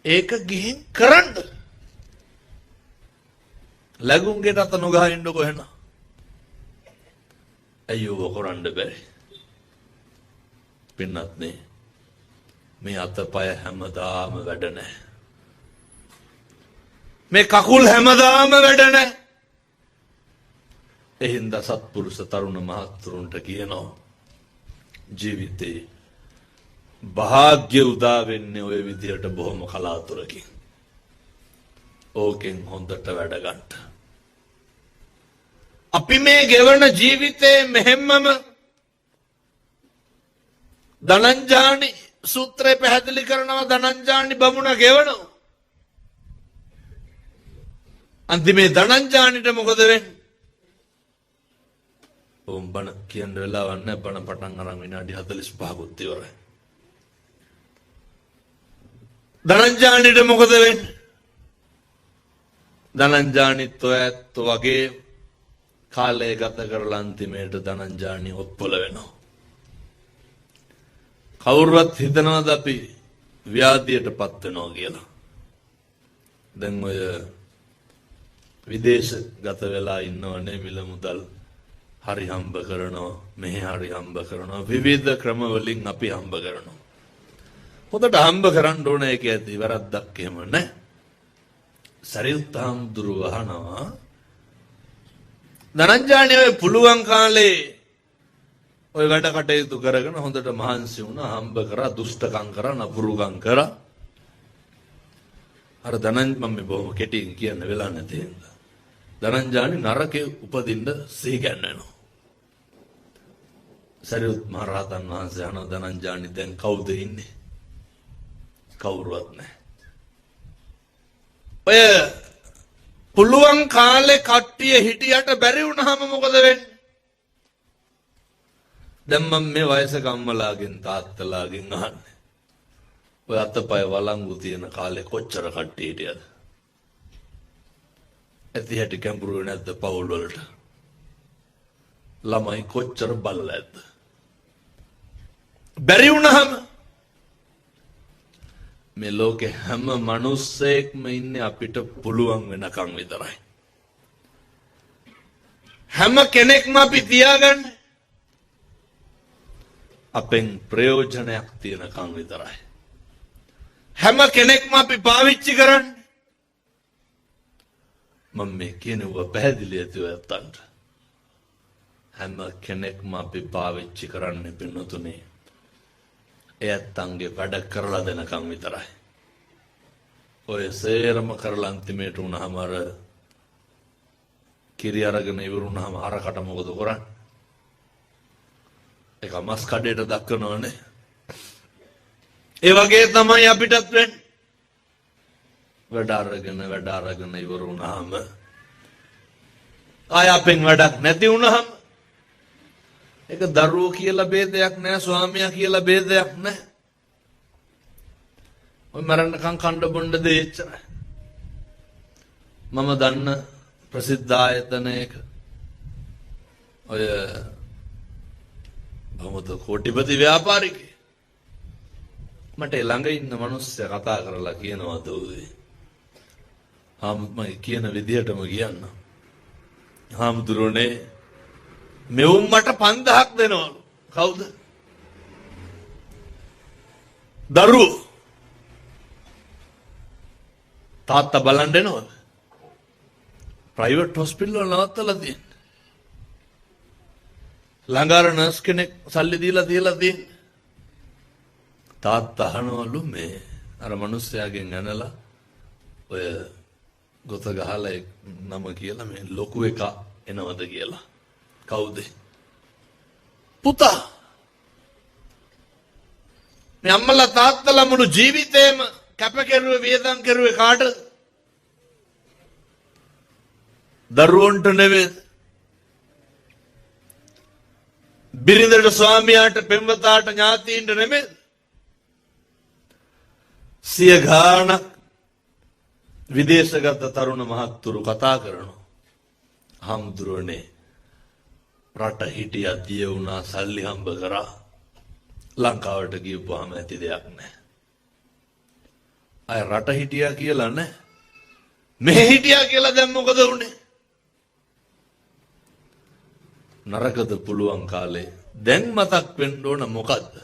ඒක ගිහින් කරන්න. ලැබුම්ගේ රත නොගහ ඉන්න කොහෙන? අයියෝ කරන්න බැරි. පින්නත් නේ. මේ අතපය හැමදාම වැඩ නැහැ. මේ කකුල් හැමදාම වැඩ නැහැ. එහින්ද සත්පුරුෂ තරුණ මහත්තුරුන්ට කියනවා ජීවිතේ භාග්‍ය උදා වෙන්නේ ওই විදියට බොහොම කලාතුරකින්. ඕකෙන් හොඳට වැඩ ගන්න. අපි මේ ගෙවන ජීවිතේ මෙහෙම්මම ධනංජානි සූත්‍රය පැහැදිලි කරනවා. ධනංජානි බමුණ ගෙවනවා. අන්තිමේ ධනංජානිට මොකද වෙන්නේ? බණ කියන්න වෙලාවක් නැහැ. බණ පටන් අරන් විනාඩි 45කුත් ඉවරයි. ධනංජානිට මොකද වෙන්නේ? ධනංජානිත් ඔයත් වගේ කාලය ගත කරලා අන්තිමේට ධනංජානි ඔත්පොල වෙනවා. කවුරුවත් හිතනවාද අපි ව්‍යාධියටපත් වෙනවා කියලා? දැන් ඔය විදේශ ගත වෙලා ඉන්නවනේ මිල මුදල් හරි හම්බ කරනවා, මෙහි හරි හම්බ කරනවා, විවිධ ක්‍රම වලින් අපි හම්බ කරනවා. හොඳට හම්බ කරන්න ඕන එක ඇති වැරද්දක් එහෙම නැහැ. සරියුත් හාමුදුරුවෝ අහනවා ධනංජානි ඔය පුළුවන් කාලේ ඔය වැඩ කටයුතු කරගෙන හොඳට මහන්සි වුණා, හම්බ කරා, දුෂ්ටකම් කරා, නපුරුකම් කරා. අර මම බොහොම කෙටියෙන් කියන්න වෙලා නැති හින්දා ධනංජානි නරකේ උපදින්න සිහි ගන්නවා. සරියුත් මහ රහතන් වහන්සේ අහන ධනංජානි දැන් කවුද ඉන්නේ? කවුරුවත් නැහැ. ඔය පුළුවන් කාලේ කට්ටිය හිටියට බැරි වුණාම මොකද වෙන්නේ? දැන් මම මේ වයසක අම්මලාගෙන් තාත්තලාගෙන් අහන්නේ. ඔය අතපය වළංගු තියෙන කාලේ කොච්චර කට්ටිය හිටියද? ඇති හැටි කැඹුරු නැද්ද පවුල් වලට? ළමයි කොච්චර බල්ලැද්ද? බැරි වුණාම මේ ලෝකේ හැම මිනිස්සෙක්ම ඉන්නේ අපිට පුළුවන් වෙනකන් විතරයි. හැම කෙනෙක්ම අපි තියාගන්න අපෙන් ප්‍රයෝජනයක් තියෙනකන් විතරයි. හැම කෙනෙක්ම අපි පාවිච්චි කරන්නේ මම මේ කියනවා පැහැදිලි ඇතිව නැත්තන්ට හැම කෙනෙක්ම අපි පාවිච්චි කරන්නේ පින්නතුනේ එයත්න්ගේ වැඩ කරලා දෙනකම් විතරයි. ඔය සේරම කරලා අන්තිමේට වුණාම අර කිරි අරගෙන ඉවරුණාම හරකට මොකද කරන්නේ? ඒක මස් කඩේට දක්වනවනේ. ඒ වගේ තමයි අපිටත් වෙන්නේ. වැඩ අරගෙන ඉවරුණාම ආය අපෙන් වැඩක් නැති වුණාම ඒක දරුවෝ කියලා ભેදයක් නැහැ, ස්වාමියා කියලා ભેදයක් නැහැ. ඔය මරණකම් කණ්ඩ බොණ්ඩ දෙච්චරයි. මම දන්න ප්‍රසිද්ධ ආයතනයක ඔය බමුදු කෝටිපති ව්‍යාපාරිකේ මට ළඟ ඉන්න මිනිස්සයා කතා කරලා කියනවා දෝවේ මම කියන විදිහටම කියන්න. හාමුදුරනේ මෙවුන් මට 5000ක් දෙනවලු. කවුද? දරුවෝ. තාත්තා බලන් දෙනවද? ප්‍රයිවට් හොස්පිටල් වල නවත්තලා තියෙන්නේ. ළඟාර නර්ස් කෙනෙක් සල්ලි දීලා තියෙන්නේ. තාත්තා අහනවලු මේ අර මිනිස්සයාගෙන් ඇනලා ඔය ගොත ගහලා නම කියලා මේ ලොකු එක එනවද කියලා. කවුද? පුතා. මේ අම්මලා තාත්තලා මුළු ජීවිතේම කැපකරුවේ වියදම් කරුවේ කාටද? දරුවන්ට නෙවෙයි. බිරිඳට, ස්වාමියාට, පෙම්වතාට, ඥාතීන්ට නෙවෙයි. සිය ගාණක් විදේශගත තරුණ මහත්තුරු කතා කරනවා. හම්දුරනේ රට හිටියා දිය වුණා සල්ලි හම්බ කරා ලංකාවට ගියපුවාම ඇති දෙයක් නැහැ. අය රට හිටියා කියලා නැහැ. මෙහෙ හිටියා කියලා දැන් මොකද වුනේ? නරකද පුළුවන් කාලේ දැන් මතක් වෙන්න ඕන මොකද්ද?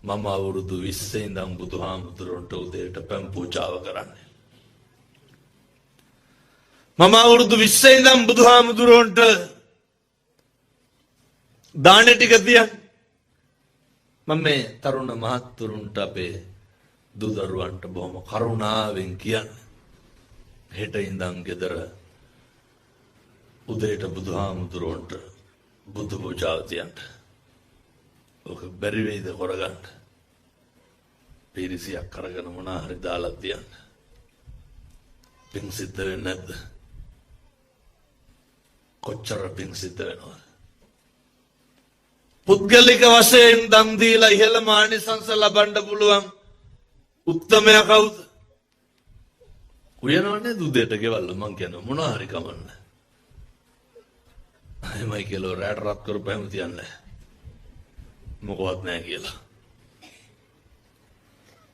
මම අවුරුදු 20 ඉඳන් බුදුහාමුදුරන්ට උදේට පැන් පූජාව කරන්නේ. මම අවුරුදු 20 ඉඳන් බුදුහාමුදුරන්ට දාන ටික තියන්නේ. මම මේ තරුණ මහත්තුරුන්ට අපේ දුදරුවන්ට බොහොම කරුණාවෙන් කියන්නේ. හෙට ඉඳන් ගෙදර උදේට බුදුහාමුදුරන්ට බුදු පූජාව තියන්න. ඔක බැරි වෙයිද කරගන්න? පිරිසියක් කරගෙන මොනා හරි දාලා තියන්න. පින් සිද්ධ වෙන්නේ නැද්ද? කොච්චර පින් සිද්ධ වෙනවද? පුද්ගලික වශයෙන් දන් දීලා ඉහළ මානිසංස ලබන්න පුළුවන් උත්තමයා කවුද? උයනවන්නේ දුදේට ගෙවල්ල මං කියන මොනවා හරි කමන්නේ. අයමයි කියලා රැට රත් කරපෑම තියන්නේ. මොකවත් නැහැ කියලා.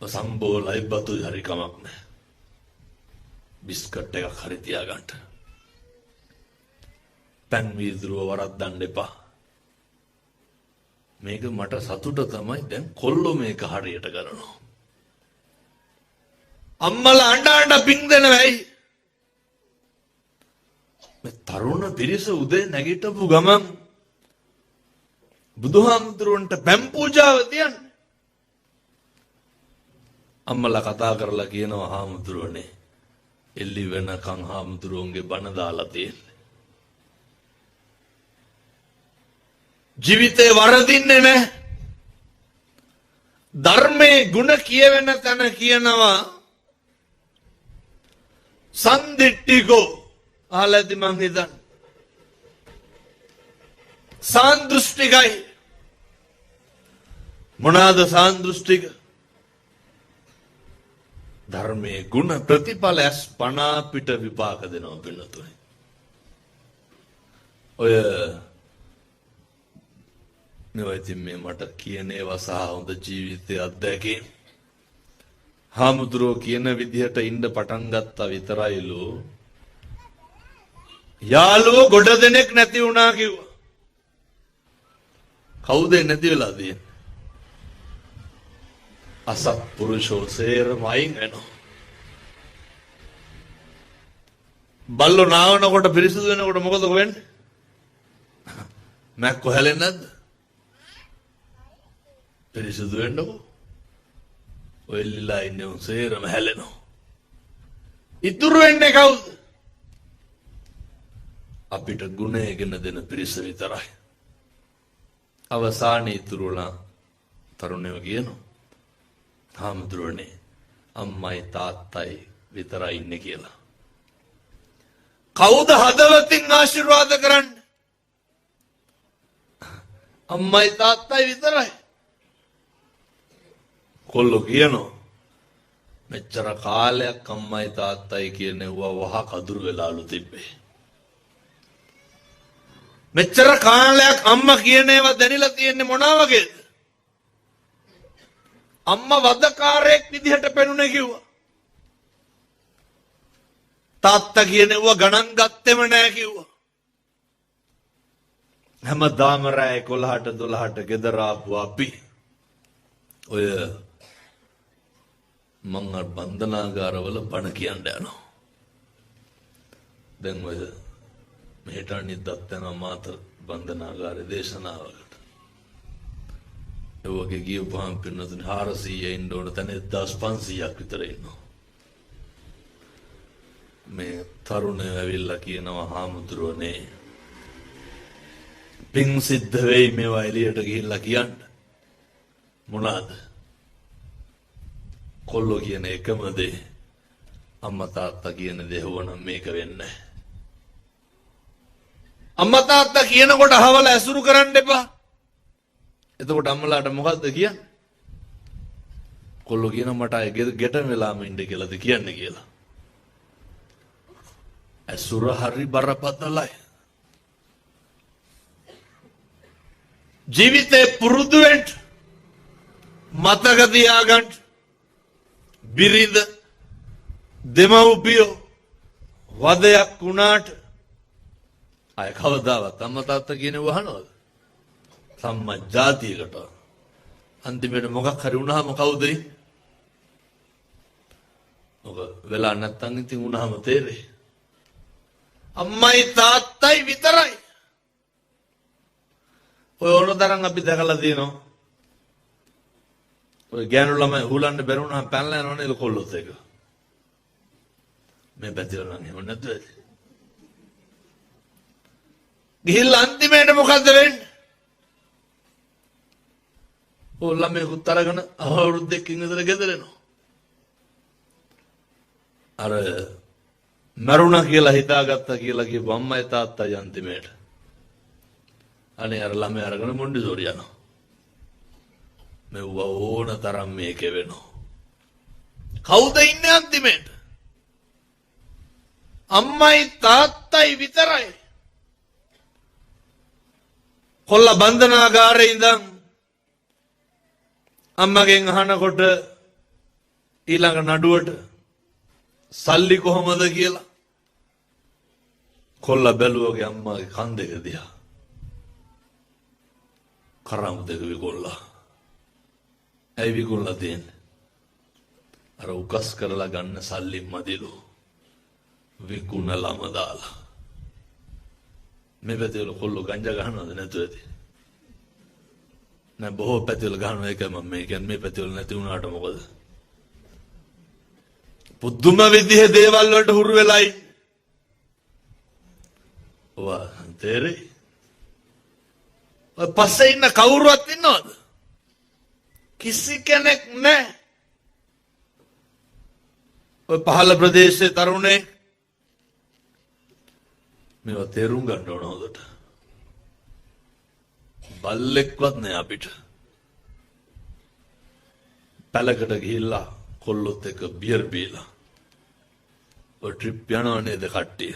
සම්බෝලයි බතු හරි කමක් නැහැ. බිස්කට් එකක් හරි තියාගන්න. පැන් වීදුරුව වරද්දන්න එපා. මේක මට සතුට තමයි දැන් කොල්ලෝ මේක හරියට කරනවා. අම්මලා අඬ පිං දෙනවයි. මේ තරුණ පිරිස උදේ නැගිටපු ගමන් බුදුහාමුදුරන්ට පැන් පූජාව තියන්නේ. අම්මලා කතා කරලා කියනවා හාමුදුරනේ එල්ලි වෙනකන් හාමුදුරුවන්ගේ බණ දාලා තියෙන්නේ. ජීවිතේ වරදින්නේ නැහැ. ධර්මයේ ගුණ කියවෙන තැන කියනවා සම්දිට්ඨිකෝ ආලදි මං හිතන්නේ සාන්දෘෂ්ටිකයි. මොනවාද සාන්දෘෂ්ටික? ධර්මයේ ගුණ ප්‍රතිඵල ඇස් පනා පිට විපාක දෙනවා පින්නතුනි. ඔය මේවා ඉතින් මේ මට කියන ඒවා සහ හොඳ ජීවිතයේ අත්දැකීම් හාමුදුරුවෝ කියන විදිහට ඉන්න පටන් ගත්තා විතරයිලු. යාළුවෝ ගොඩ දෙනෙක් නැති වුණා කිව්වා. කවුද නැති වෙලා තියෙන්නේ? අසත්පුරුෂෝ සේරම අයින් වෙනවා. බල්ලෝ නාවනකොට පිරිසිදු වෙනකොට මොකද වෙන්නේ? මැක්කො හැලෙන්නේ නැද්ද? පිරිසිදු වෙන්නකො. ඔය ලිලා ඉන්නේ උන් සේරම හැලෙනවා. ඉතුරු වෙන්නේ කවුද? අපිට ගුණයගෙන දෙන පිරිස විතරයි. අවසානයේ ඉතුරුලා තරුණයෝ කියනවා හාමුදුරනේ අම්මයි තාත්තයි විතරයි ඉන්නේ කියලා. කවුද හදවතින් ආශිර්වාද කරන්නේ? අම්මයි තාත්තයි විතරයි. කොල්ලෝ කියනවා මෙච්චර කාලයක් අම්මයි තාත්තයි කියනවා වහ කදුරු වෙලාලු තිබ්බේ. මෙච්චර කාලයක් අම්මා කියන ඒවා දැනিলা තියෙන්නේ මොනවා වගේද? අම්මා වදකාරයෙක් විදිහට පෙනුනේ කිව්වා. තාත්තා කියනවා ගණන් ගත්තෙම නෑ කිව්වා. හැමදාම රෑ 11ට 12ට ගෙදර ආපු අපි ඔය මං බන්ධනාගාරවල බණ කියන්න යනවා. දැන් ඔය මෙහෙට අනිද්දත් යනවා මාතර බන්ධනාගාරේ දේශනාවකට. ඒ වගේ ගියපුවාම පින්නතුනි 400 ඉන්න ඕන තැන 1500ක් විතර ඉන්නවා. මේ තරුණයෝ ඇවිල්ලා කියනවා හාමුදුරුවනේ පින් සිද්ධ වෙයි මේවා එළියට ගිහිල්ලා කියන්න. මොනවාද? කොල්ලෝ කියන එකම දේ අම්මා තාත්තා කියන දේ වුණනම් මේක වෙන්නේ නැහැ. අම්මා තාත්තා කියනකොට අහවල ඇසුරු කරන්න එපා. එතකොට අම්මලාට මොකද්ද කියන්නේ? කොල්ලෝ කියන මට අය ගෙට වෙලාම ඉන්න කියලාද කියන්නේ කියලා. ඇසුර හරි බරපතලයි. ජීවිතේ පුරුදු වෙන්න මතක තියාගන්න බිරිඳ දෙමව්පියෝ වදයක් වුණාට අය කවදාවත් අම්මා තාත්තා කියනව අහනවද? සම්මා ජාතියකට අන්තිමට මොකක් හරි වුණාම කවුද? මොක වෙලා නැත්තම් ඉතින් වුණාම තේරෙයි. අම්මයි තාත්තයි විතරයි. ඔය ඕනතරම් අපි දැකලා තියෙනවා. ඔය ගෑනු ළමයි හුලන්න බැරුණාම පැනලා යනවා නේද කොල්ලොත් එක. මේ පැතිවල නම් එහෙම නැද්ද? ගිහිල්ලා අන්තිමේට මොකද්ද වෙන්නේ? ඔය ළමයි උත්තරගෙන අවුරුද්දකින් ඉඳලා ගෙදර එනවා. අර මරුණා කියලා හිතාගත්තා කියලා කියපු අම්මයි තාත්තයි අන්තිමේට. අනේ අර ළමයි අරගෙන මොන්ඩිසෝරි යනවා. මෙව්ව ඕන තරම් මේකේ වෙනවා. කවුද ඉන්නේ අන්තිමේට? අම්මයි තාත්තයි විතරයි. කොල්ල බන්ධනාගාරේ ඉඳන් අම්මගෙන් අහනකොට ඊළඟ නඩුවට සල්ලි කොහොමද කියලා කොල්ල බැලුවගේ අම්මාගේ කන් දෙක දිහා. කරාම දෙක විකොල්ලා. ඇයි විකොල්ලා තියෙන්නේ? අර උකස් කරලා ගන්න සල්ලි මදිලු. විකුණලම දාලා. මේ පැතිවල කොල්ලෝ ගංජා ගහනවද නැතුව ඇති? නෑ බොහෝ පැතිවල ගහනවා. ඒකයි මම මේ කියන්නේ. මේ පැතිවල නැති වුණාට මොකද? පුදුම විදිහේ දේවල් වලට හුරු වෙලයි. ඔවා තේරෙයි? ඔය පස්සේ ඉන්න කවුරුවත් ඉන්නවද? කිසි කෙනෙක් නැහැ. ඔය පහළ ප්‍රදේශයේ තරුණේ මේවා තේරුම් ගන්න ඕන හොඳට. බල්ලෙක්වත් නෑ අපිට. පැලකට ගිහිල්ලා කොල්ලොත් එක්ක බියර් බීලා ඔය ට්‍රිප් යනවා නේද කට්ටිය.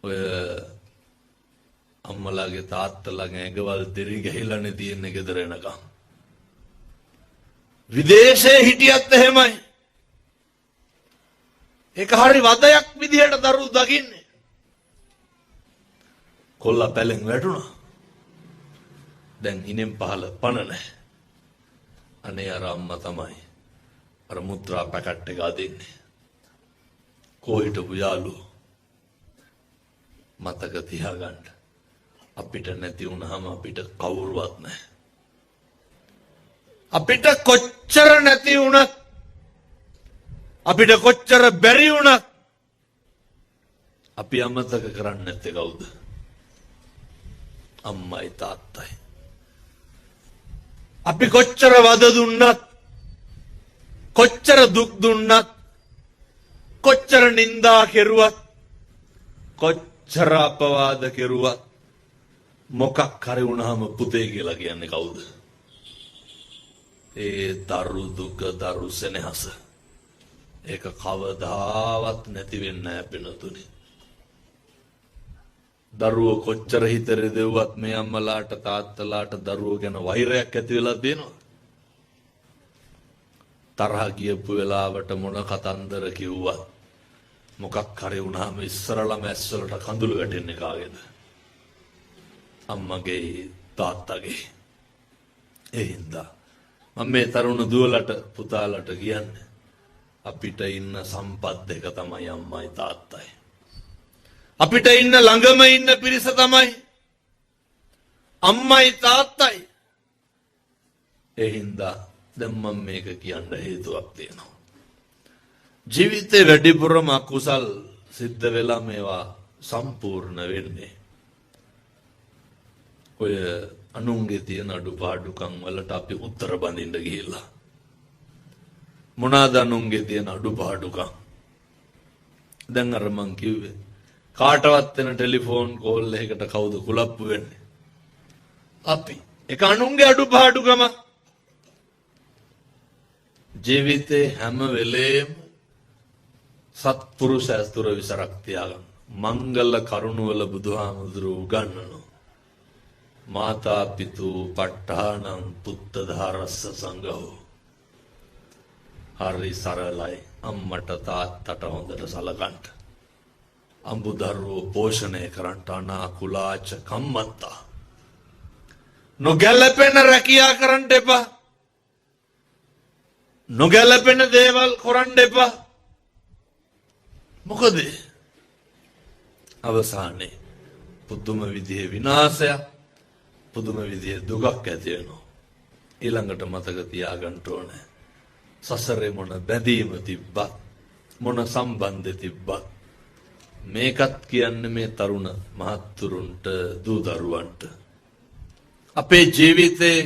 ඔය අම්මලාගේ තාත්තලාගේ ඇඟවල් දිරි ගහිලානේ තියෙන්නේ ගෙදර එනකම්. විදේශේ හිටියත් එහෙමයි. ඒක හරි වදයක් විදිහට දරුවෝ දකින්නේ. කොල්ලා පැලෙන් වැටුණා. දැන් ඉනෙන් පහල පණ නැහැ. අනේ අර අම්මා තමයි අර මුත්‍රා පැකට් එක අදින්නේ. කොහෙටපු යාළුවෝ මතක තියාගන්න. අපිට නැති වුණාම අපිට කවුරුවත් නැහැ. අපිට කොච්චර නැති වුණත් අපිට කොච්චර බැරි වුණත් අපි අමතක කරන්නේ නැත්තේ කවුද? අම්මයි තාත්තයි. අපි කොච්චර වද දුන්නත් කොච්චර දුක් දුන්නත් කොච්චර නින්දා කෙරුවත් කොච්චර අපවාද කෙරුවත් මොකක් හරි වුණාම පුතේ කියලා කියන්නේ කවුද? ඒ දරු දුක දරු සෙනෙහස. ඒක කවදාවත් නැති වෙන්නේ නැහැ පිනතුනි. දරුවෝ කොච්චර හිතරේ දෙව්වත් මේ අම්මලාට තාත්තලාට දරුවෝ ගැන වෛරයක් ඇති වෙලා තියෙනවා. තරහ ගියපු වෙලාවට මොන කතන්දර කිව්වත් මොකක් හරි වුණාම ඉස්සරළම ඇස්වලට කඳුළු වැටෙන්නේ කාගේද? අම්මගේ තාත්තගේ. ඒ හින්දා මම මේ තරුණ දුවලට පුතාලට කියන්නේ අපිට ඉන්න සම්පත් දෙක තමයි අම්මයි තාත්තයි. අපිට ඉන්න ළඟම ඉන්න පිරිස තමයි අම්මයි තාත්තයි. ඒ හින්දා දැන් මම මේක කියන්න හේතුවක් තියෙනවා. ජීවිතේ වැඩිපුරම අකුසල් සිද්ධ වෙලා මේවා සම්පූර්ණ වෙන්නේ ඔය අනුන්ගේ තියෙන අඩුපාඩුකම් වලට අපි උත්තර බඳින්න ගිහිල්ලා. මොනවාද අනුන්ගේ තියෙන අඩුපාඩුකම්? දැන් අර මං කිව්වේ කාටවත් වෙන ටෙලිෆෝන් කෝල් එකකට කවුද කුලප්පු වෙන්නේ? අපි. ඒක අනුන්ගේ අඩුපාඩුකම. ජීවිතේ හැම වෙලේම සත්පුරුෂ ඇස්තුර විසරක් තියාගන්න. මංගල කරුණවල බුදුහාමුදුරුවෝ උගන්වනවා. මාතා පිතු ප ဋ ාණං පුත්ත ධාරස්ස සංඝෝ. හරි සරලයි. අම්මට තාත්තට හොඳට සලකන්න. අඹුදරුවෝ පෝෂණය කරන්නට අනාකුලාච කම්මත්තා. නොගැලපෙන රැකියා කරන්න එපා. නොගැලපෙන දේවල් කරන්න එපා. මොකද අවසානයේ පුදුම විදිහේ විනාශයක් පුදුම විදිහේ දුකක් ඇති වෙනවා. ඊළඟට මතක තියාගන්න ඕනේ සසරේ මොන බැඳීම තිබ්බත් මොන සම්බන්ධ තිබ්බත් මේකත් කියන්නේ මේ තරුණ මහත්තුරුන්ට දූ දරුවන්ට අපේ ජීවිතේ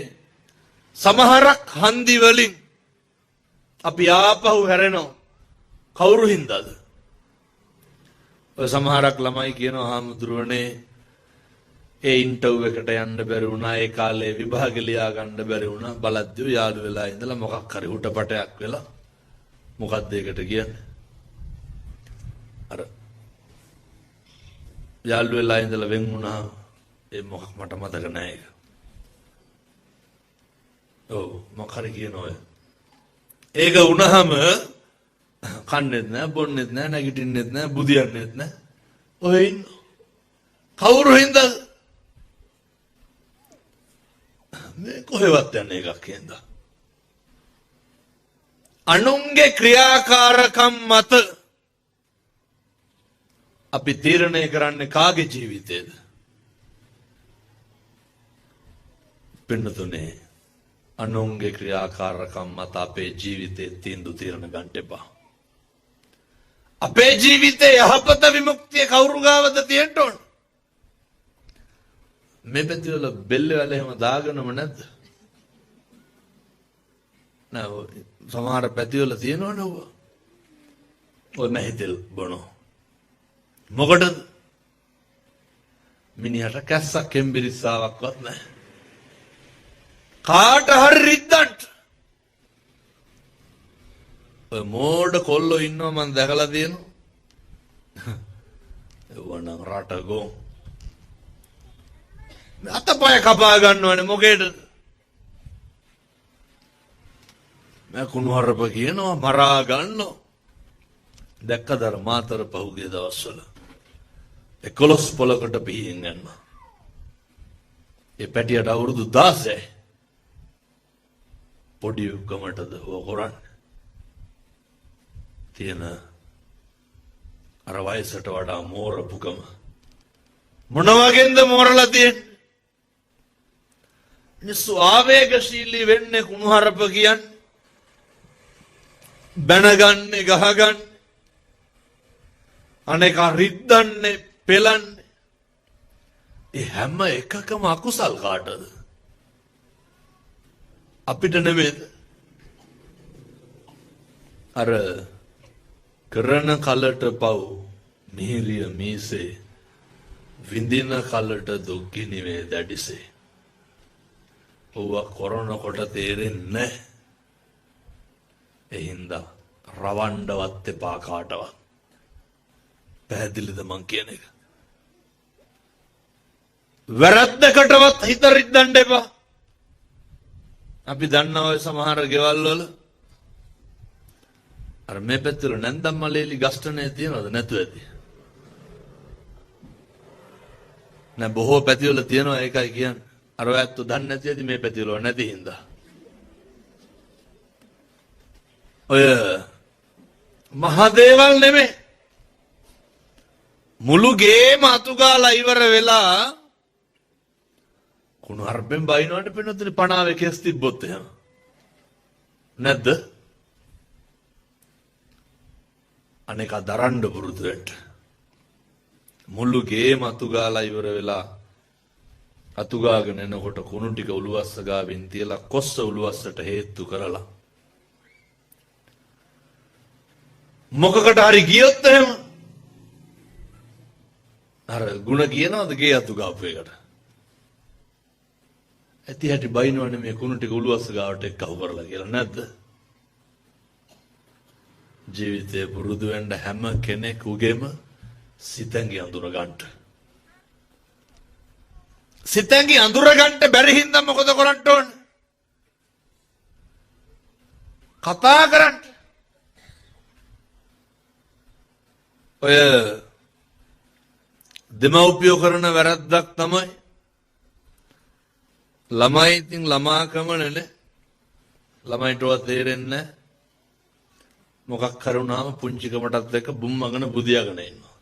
සමහරක් හන්දි වලින් අපි ආපහු හැරෙනවා. කවුරු හින්දාද? ඔය සමහරක් ළමයි කියනවා හාමුදුරුවනේ ඒ ඉන්ටර්වයුව එකට යන්න බැරි වුණා. ඒ කාලේ විභාගෙ ලියා ගන්න බැරි වුණා. බලද්දී යාළු වෙලා ඉඳලා මොකක් හරි හුටපටයක් වෙලා මොකක්ද ඒකට කියන්නේ? අර යාළු වෙලා ඉඳලා වෙන් වුණා. ඒ මොකක් මට මතක නෑ ඒක. ඔව් මොකක් හරි කියනවා. ඒක වුණාම කන්නේත් නෑ බොන්නේත් නෑ නැගිටින්නෙත් නෑ බුදියන්නෙත් නෑ. ඔය ඉන්න කවුරු හින්දාද? මේ කොහෙවත් යන්නේ එකක් හින්දා. අනුන්ගේ ක්‍රියාකාරකම් මත අපි තීරණය කරන්නේ කාගේ ජීවිතේද? පින්නතුනේ අනුන්ගේ ක්‍රියාකාරකම් මත අපේ ජීවිතේ තීන්දුව తీරන ගන්න එපා. අපේ ජීවිතේ යහපත විමුක්තිය කවුරු ගාවද තියෙන්න ඕන? මේ පැතිවල බෙල්ල වල එහෙම දාගෙනම නැද්ද? නෑ සමහර පැතිවල තියෙනවනේ ඔය. ඔය නැහිතල් බොනෝ. මොකටද? මිනිහට කැස්සක් එම්බිරිස්සාවක්වත් නැහැ. කාට හරි රිද්දන්ට ඔය මෝඩ කොල්ලෝ ඉන්නවා මම දැකලා තියෙනවා. එවනම් රට ගොන්. අතපය කපා ගන්නවනේ මොකේද? මම කුණුහරුප කියනවා මරා ගන්නවා. දැක්කද අර මාතර පහුගිය දවස්වල 11 පොලකට පිහින් යනවා. ඒ පැටියට අවුරුදු 16. පොඩි උකමටද හොරන්නේ. තියෙන අර වයසට වඩා මෝරපුකම මොන වගේන්ද මෝරලා තියෙන්නේ? මිනිස්සු ආවේගශීලී වෙන්නේ කුණුහරුප කියන්නේ. බැනගන්නේ ගහගන්නේ අනේක රිද්දන්නේ පෙලන්නේ. ඒ හැම එකකම අකුසල් කාටද? අපිට නෙමෙයිද? අර කරන කලට පව් මිහිරිය මීසේ විඳින කලට දුක්ගිනි වේ දැඩිසේ. ඕවා කොරන කොට තේරෙන්නේ නැහැ. එහින්දා රවණ්ඩවත් එපා කාටවත්. පැහැදිලිද මං කියන එක? වැරද්දකටවත් හිත රිද්දන්න එපා. අපි දන්නවා ඔය සමහර ගෙවල් වල අර මේ පැත්තට නැන්දම් මලේලි ගස්ටනේ තියනවද නැතුව ඇති? නෑ බොහෝ පැතිවල තියනවා ඒකයි කියන්නේ. අර ඔය ඇත්ත දන්නේ නැති ඇති මේ පැතිවල නැති හින්දා. ඔය මහා දේවල් නෙමෙයි. මුළු ගේම අතුගාලා ඉවර වෙලා කුණු හර්බෙන් බයිනවට පෙනුතුනි පණාවේ කෙස් තිබ්බොත් එහෙම. නැද්ද? අනේක දරන්න පුරුදු වෙන්න. මුළු ගේම අතුගාලා ඉවර වෙලා අතුගාගෙන එනකොට කුණු ටික උළුවස්ස ගාවින් තියලා කොස්ස උළුවස්සට හේතු කරලා මොකකට හරි ගියොත් එහෙම අර ಗುಣ කියනවාද ගේ අතු ගාපු එකට? ඇති හැටි බයිනවනේ මේ කුණු ටික උළුවස්ස ගාවට එක්කව කරලා කියලා නැද්ද? ජීවිතේ පුරුදු වෙන්න හැම කෙනෙකුගේම සිතැඟි අඳුර ගන්න. සිතැඟි අඳුර ගන්න බැරි හින්දා මොකද කරන්න ඕන? කතා කරන්න. ඔය දෙමව්පියෝ කරන වැරද්දක් තමයි ළමයි ඉතින් ළමාකමනේ ළමයිටවත් තේරෙන්නේ මොකක් කරුණාම පුංචිකමටත් එක්ක බුම්මගෙන බුදියාගෙන ඉන්නවා.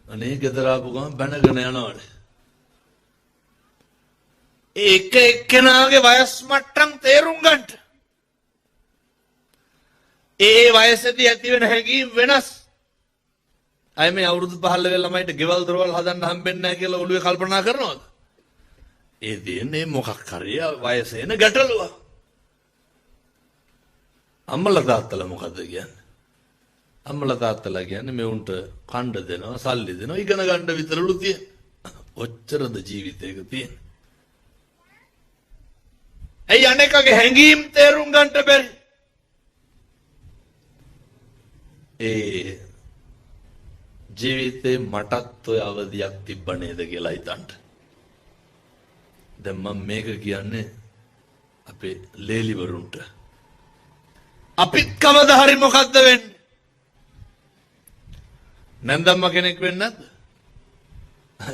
අනේ ගෙදර ආපු ගමන් බැනගෙන යනවනේ. ඒක එක්කෙනාගේ වයස් මට්ටම් තේරුම් ගන්න. ඒ වයසේදී ඇති වෙන හැඟීම් වෙනස්. අය මේ අවුරුදු 15 ළමයිට ගෙවල් දොරවල් හදන්න හම්බෙන්නේ නැහැ කියලා ඔළුවේ කල්පනා කරනවද? ඒ දෙන්නේ මොකක් හරි වයසේ එන ගැටලුව. අම්මලා තාත්තලා මොකද කියන්නේ? අම්මලා තාත්තලා කියන්නේ මේ උන්ට කණ්ඩ දෙනවා, සල්ලි දෙනවා, ඉගෙන ගන්න විතරලු තියෙන. ඔච්චරද ජීවිතේක තියෙන්නේ? ඇයි අනේකගේ හැඟීම් තේරුම් ගන්නට බැරි? ඒ ජීවිතේ මටත් ඔය අවදියක් තිබ්බ නේද කියලා හිතන්න. දැන් මම මේක කියන්නේ අපේ ලේලිවරුන්ට. අපිත් කවදා හරි මොකද්ද වෙන්නේ? නැන්දම්ම කෙනෙක් වෙන්නේ නැද්ද?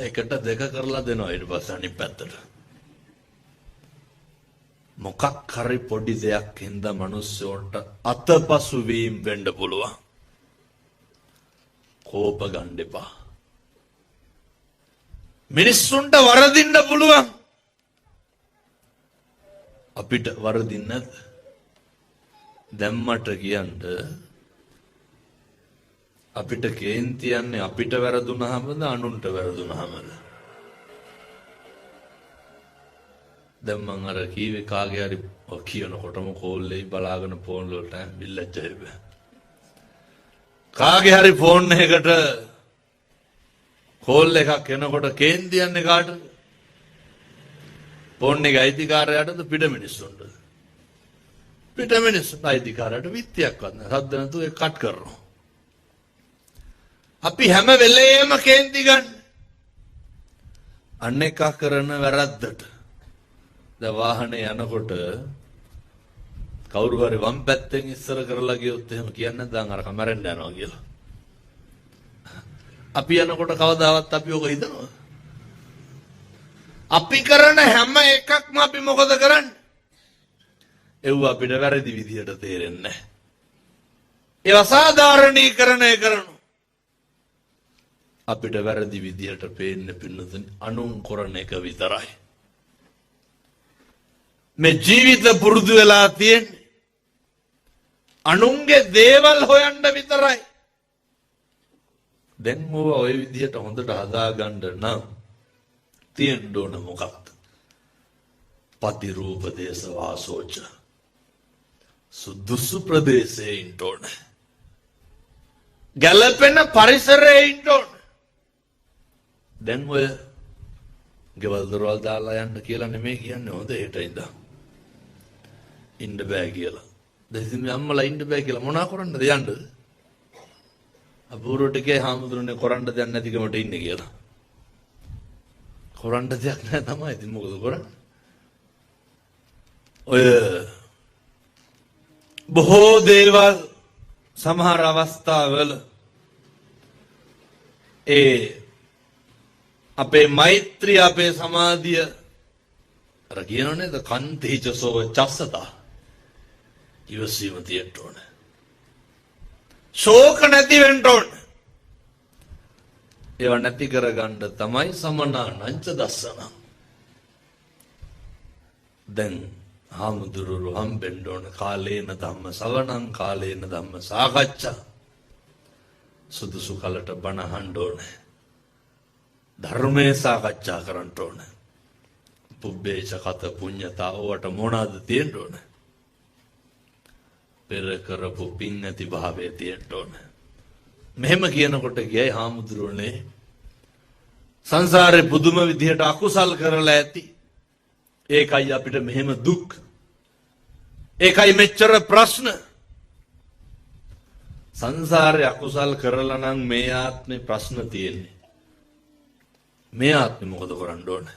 එකට දෙක කරලා දෙනවා ඊට පස්සේ අනිත් පැත්තට. මොකක් හරි පොඩි දෙයක් හින්දා මිනිස්සුන්ට අතපසු වීම වෙන්න පුළුවන්. කෝප ගන්න එපා. මිනිස්සුන්ට වරදින්න පුළුවන්. අපිට වරදින්නේ නැද්ද? දැම්මට කියන්න අපිට කේන්ති යන්නේ අපිට වැරදුනහමද අනුන්ට වැරදුනහමද? දැන් මං අර කීවේ කාගේ හරි කියනකොටම කෝල්ලේ බලාගෙන ෆෝන් වලට බිල්ලච්චයි බෑ. කාගේ හරි ෆෝන් එකකට කෝල් එකක් එනකොට කේන්ති යන්නේ කාටද? ෆෝන් එකේ අයිතිකාරයාටද පිට මිනිස්සුන්ටද? පිට මිනිස්සුන්ට අයිතිකාරයට විත්තියක්වත් නැහැ. සද්ද නැතුව ඒක කට් කරනවා. අපි හැම වෙලේම කේන්ති ගන්න. අන්න එක කරන වැරද්දට. දැන් වාහනේ යනකොට කවුරු හරි වම් පැත්තෙන් ඉස්සර කරලා ගියොත් එහෙම කියන්නේ දැන් අර කමරෙන් යනවා කියලා. අපි යනකොට කවදාවත් අපි ඔක හිතනවද? අපි කරන හැම එකක්ම අපි මොකද කරන්නේ? ඒව අපිට වැරදි විදියට තේරෙන්නේ නැහැ. ඒව සාධාරණීකරණය කරනවා. අපිට වැරදි විදියට පේන්න පින්නතුනි අනුන් කරන එක විතරයි. මේ ජීවිත පුරුදු වෙලා තියෙන්නේ අනුන්ගේ දේවල් හොයන්න විතරයි. දැන් ඕවා ওই විදියට හොඳට හදාගන්න නම් තියෙන්න ඕන මොකක්ද? පතිරූප දේශ වාසෝච. සුදුසු ප්‍රදේශයේ ඉන්න ඕන. ගැළපෙන පරිසරයේ ඉන්න ඕන. දැන් ඔය ගෙවල් දොරවල් දාලා යන්න කියලා නෙමෙයි කියන්නේ. හොඳ හෙට ඉඳන් ඉන්න බෑ කියලා. දැන් මේ අම්මලා ඉන්න බෑ කියලා මොනා කරන්නද යන්නද? අපූර්වටකේ හාමුදුරනේ කරන්න දෙයක් නැතිකමට ඉන්නේ කියලා. කරන්න දෙයක් නැහැ තමයි. ඉතින් මොකද කරන්නේ? ඔය බොහෝ දේවල් සමහර අවස්ථාවල අපේ මෛත්‍රිය අපේ සමාධිය අර කියනනේ ද කන්තේජසෝ චස්සතා ඉවසීම තියෙන්න ඕන. ශෝක නැති වෙන්න ඕන. ඒව නැති කරගන්න තමයි සමනානංච දස්සන. දැන් හාමුදුරුවෝ හම්බෙන්න ඕන. කාලේන ධම්ම ශ්‍රවණං කාලේන ධම්ම සාකච්ඡා. සුදුසු කලට බණ අහන්න ඕන. ධර්මයේ සාකච්ඡා කරන්න ඕන. පුබ්බේච කත පුඤ්ඤතා ඕවට මොනවාද තියෙන්න ඕන? පෙර කරපු පින් නැති භාවයේ තියෙන්න ඕන. මෙහෙම කියනකොට ගියයි හාමුදුරුවනේ සංසාරේ පුදුම විදිහට අකුසල් කරලා ඇති. ඒකයි අපිට මෙහෙම දුක්. ඒකයි මෙච්චර ප්‍රශ්න. සංසාරේ අකුසල් කරලා නම් මේ ආත්මේ ප්‍රශ්න තියෙන්නේ. මේ ආත්මේ මොකද කරන්න ඕන?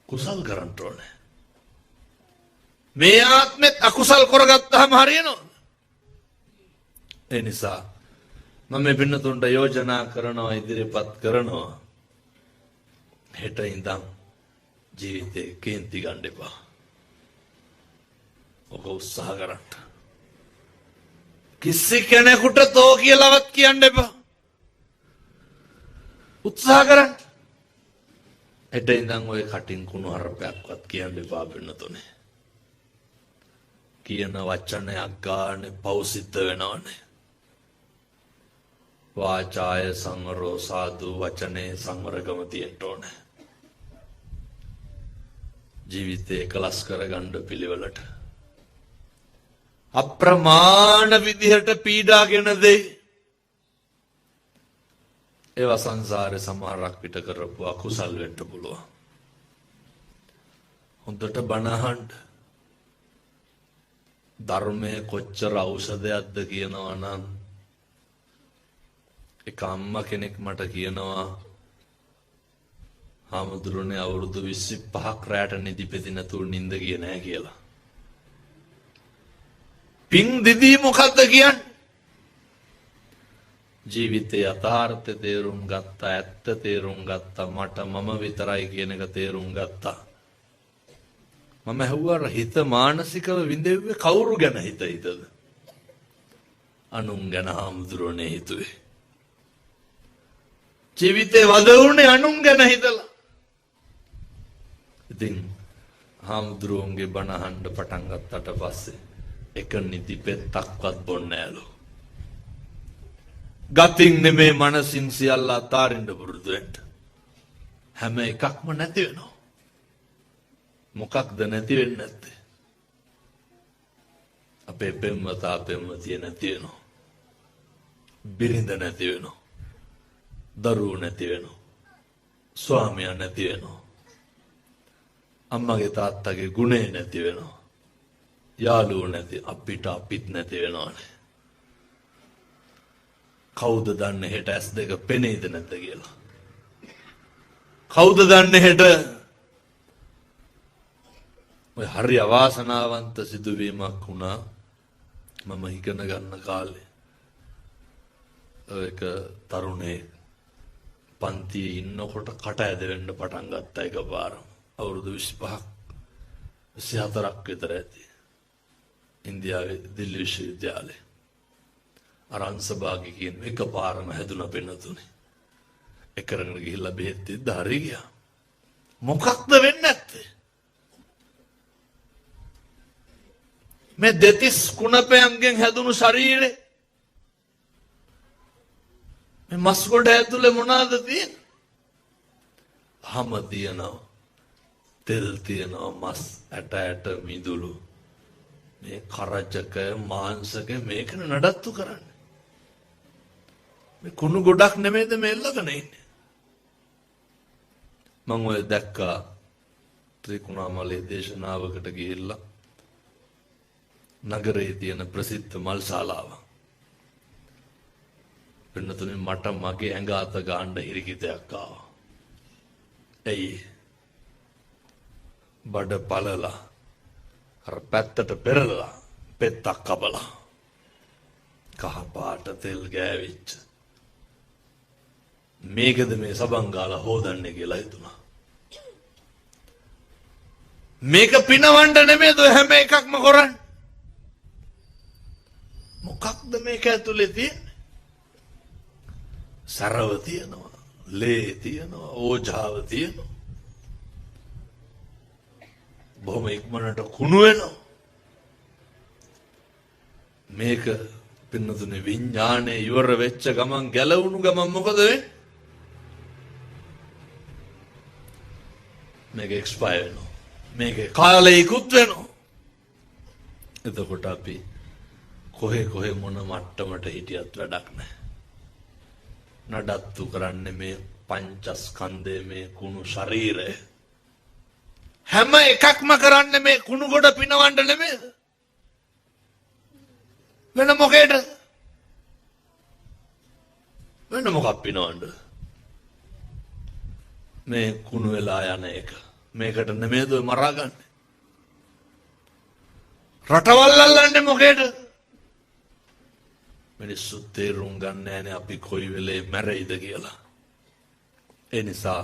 කුසල් කරන්න ඕන. මේ ආත්මෙත් අකුසල් කරගත්තාම හරියනවද? ඒ නිසා මම මේ පින්නතුන්ට යෝජනා කරනවා, ඉදිරිපත් කරනවා. හෙට ඉඳන් ජීවිතේ කේන්ති ගන්න එපා. ඔක උත්සාහ කරන්න. කිසි කෙනෙකුට තෝ කියලාවත් කියන්න එපා. උත්සාහ කරන්න. හෙට ඉඳන් ඔය කටින් කුණු හරපයක්වත් කියන්න එපා පින්නතුනේ. කියන වචනයක් ගානේ පෞසිද්ධ වෙනවනේ. වාචාය සංවරෝ සාදු වචනේ සංවරකම තියෙන්න ඕනේ. ජීවිතේ එකලස් කරගන්න පිළිවෙලට අප්‍රමාණ විදිහට පීඩාගෙන දෙයි. ඒවා සංසාරේ සමහරක් පිට කරපු අකුසල් වෙන්න පුළුවන්. හොඳට බණ අහන්න. ධර්මයේ කොච්චර ඖෂධයක්ද කියනවා නම් එක අම්මා කෙනෙක් මට කියනවා හාමුදුරනේ අවුරුදු 25ක් රැට නිදිපෙති නැතුව නිින්ද ගියේ නැහැ කියලා. පින් දිදී මොකද්ද කියන්නේ? ජීවිතයේ යථාර්ථය තේරුම් ගත්තා, ඇත්ත තේරුම් ගත්තා, මට මම විතරයි කියන එක තේරුම් ගත්තා. මම ඇහුවා හිත මානසිකව විඳෙව්වේ කවුරු ගැන හිතයිද? අනුන් ගැන හාමුදුරනේ හිතුවේ. ජීවිතේ වදවුනේ අනුන් ගැන හිතලා. ඉතින් හාමුදුරුවන්ගේ බණ අහන්න පටන් ගත්තට පස්සේ එක නිදි පෙත්තක්වත් බොන්නේ නෑලු. ගතින් නෙමේ මනසින් සියල්ල අතාරින්න පුරුදු වෙන්න. හැම එකක්ම නැති වෙනවා. මොකක්ද නැති වෙන්නේ නැත්තේ? අපේ පෙම්වතා පෙම්වතිය නැති වෙනවා. බිරිඳ නැති වෙනවා. දරුවෝ නැති වෙනවා. ස්වාමියා නැති වෙනවා. අම්මගේ තාත්තගේ ගුණේ නැති වෙනවා. යාළුවෝ නැති අපිට අපිත් නැති වෙනවනේ. කවුද දන්නේ හෙට ඇස් දෙක පෙනේද නැද්ද කියලා? කවුද දන්නේ හෙට ඔය හරි අවාසනාවන්ත සිදුවීමක් වුණා මම ඉගෙන ගන්න කාලේ. ඒක තරුණේ පන්තියේ ඉන්නකොට කට ඇද වෙන්න පටන් ගත්තා එකපාරම. අවුරුදු 25ක් 24ක් විතර ඇති. ඉන්දියාවේ දිල්ලි විශ්වවිද්‍යාලේ අරන්සභාගේ කියන එකපාරම හැදුන පෙන්නතුනේ. එකරගෙන ගිහිල්ලා බෙහෙත් දෙද්ද හරි ගියා. මොකක්ද වෙන්නේ නැත්තේ? මේ දෙතිස් කුණපයන්ගෙන් හැදුණු ශරීරේ මේ මස් ගොඩ ඇතුලේ මොනවාද තියෙන්නේ? හම තියෙනවා, තෙල් තියෙනවා, මස් ඇට මිදුළු, මේ කරජක මාංශක මේක නඩත්තු කරන්නේ. මේ කුණු ගොඩක් නෙමෙයිද මේ ළඟන ඉන්නේ. මම ඔය දැක්කා ත්‍රිකුණාමලේ දේශනාවකට ගිහිල්ලා නගරයේ තියෙන ප්‍රසිද්ධ මල් ශාලාව. වෙනතුනේ මට මගේ ඇඟ අත ගන්න හිරිකිතයක් ආවා. එයි බඩ පළලා අර පැත්තට පෙරලලා පෙත්තක් කපලා කහ පාට තෙල් ගෑවිච්ච මේකද මේ සබන් ගාලා හොදන්නේ කියලා හිතුණා. මේක පිනවන්න නෙමෙයිද හැම එකක්ම කරන්නේ? මොකක්ද මේක ඇතුලේ තියෙන්නේ? සරව තියෙනවා, ලේ තියෙනවා, ඕජාව තියෙනවා. බොහොම ඉක්මනට කුණු වෙනවා. මේක පින්නතුනේ විඥානේ ඉවර වෙච්ච ගමන් ගැලවුණු ගමන් මොකද වෙන්නේ? මේක එක්ස්පයර් වෙනවා. මේක කාලේ ඉක්ුත් වෙනවා. එතකොට අපි කොහේ මොන මට්ටමට හිටියත් වැඩක් නැහැ. නඩත්තු කරන්නේ මේ පංචස්කන්ධයේ මේ කුණු ශරීරය. හැම එකක්ම කරන්නේ මේ කුණු ගොඩ පිනවන්න නෙමෙයිද? වෙන මොකේද? වෙන මොකක් පිනවන්නද? මේ කුණු වෙලා යන එක. මේකට නෙමෙයිද ඔය මරාගන්නේ? රටවල් අල්ලන්නේ මොකේද? මිනිස්සු තේරුම් ගන්න නෑනේ අපි කොයි වෙලේ මැරෙයිද කියලා. ඒ නිසා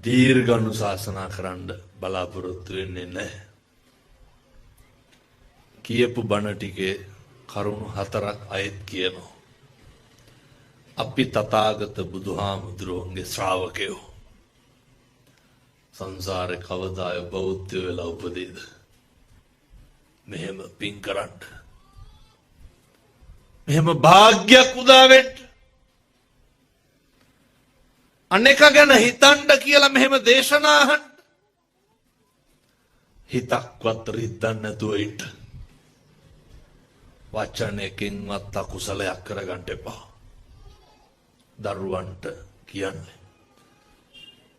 දීර්ඝ අනුශාසනා කරන්න බලාපොරොත්තු වෙන්නේ නැහැ. කියපු බණ ටිකේ කරුණු 4ක් අයත් කියනවා. අපි තථාගත බුදුහාමුදුරුවන්ගේ ශ්‍රාවකයෝ. සංසාරේ කවදාය බෞද්ධ වෙලා උපදීද? මෙහෙම පින් කරන්න. මෙහෙම භාග්යක් උදා වෙන්න. අනේක ගැන හිතන්න කියලා මෙහෙම දේශනා අහන්න. හිතක්වත් රිද්දන්න නැතුව ඉන්න. වචනයකින්වත් අකුසලයක් කරගන්න එපා. දරුවන්ට කියන්නේ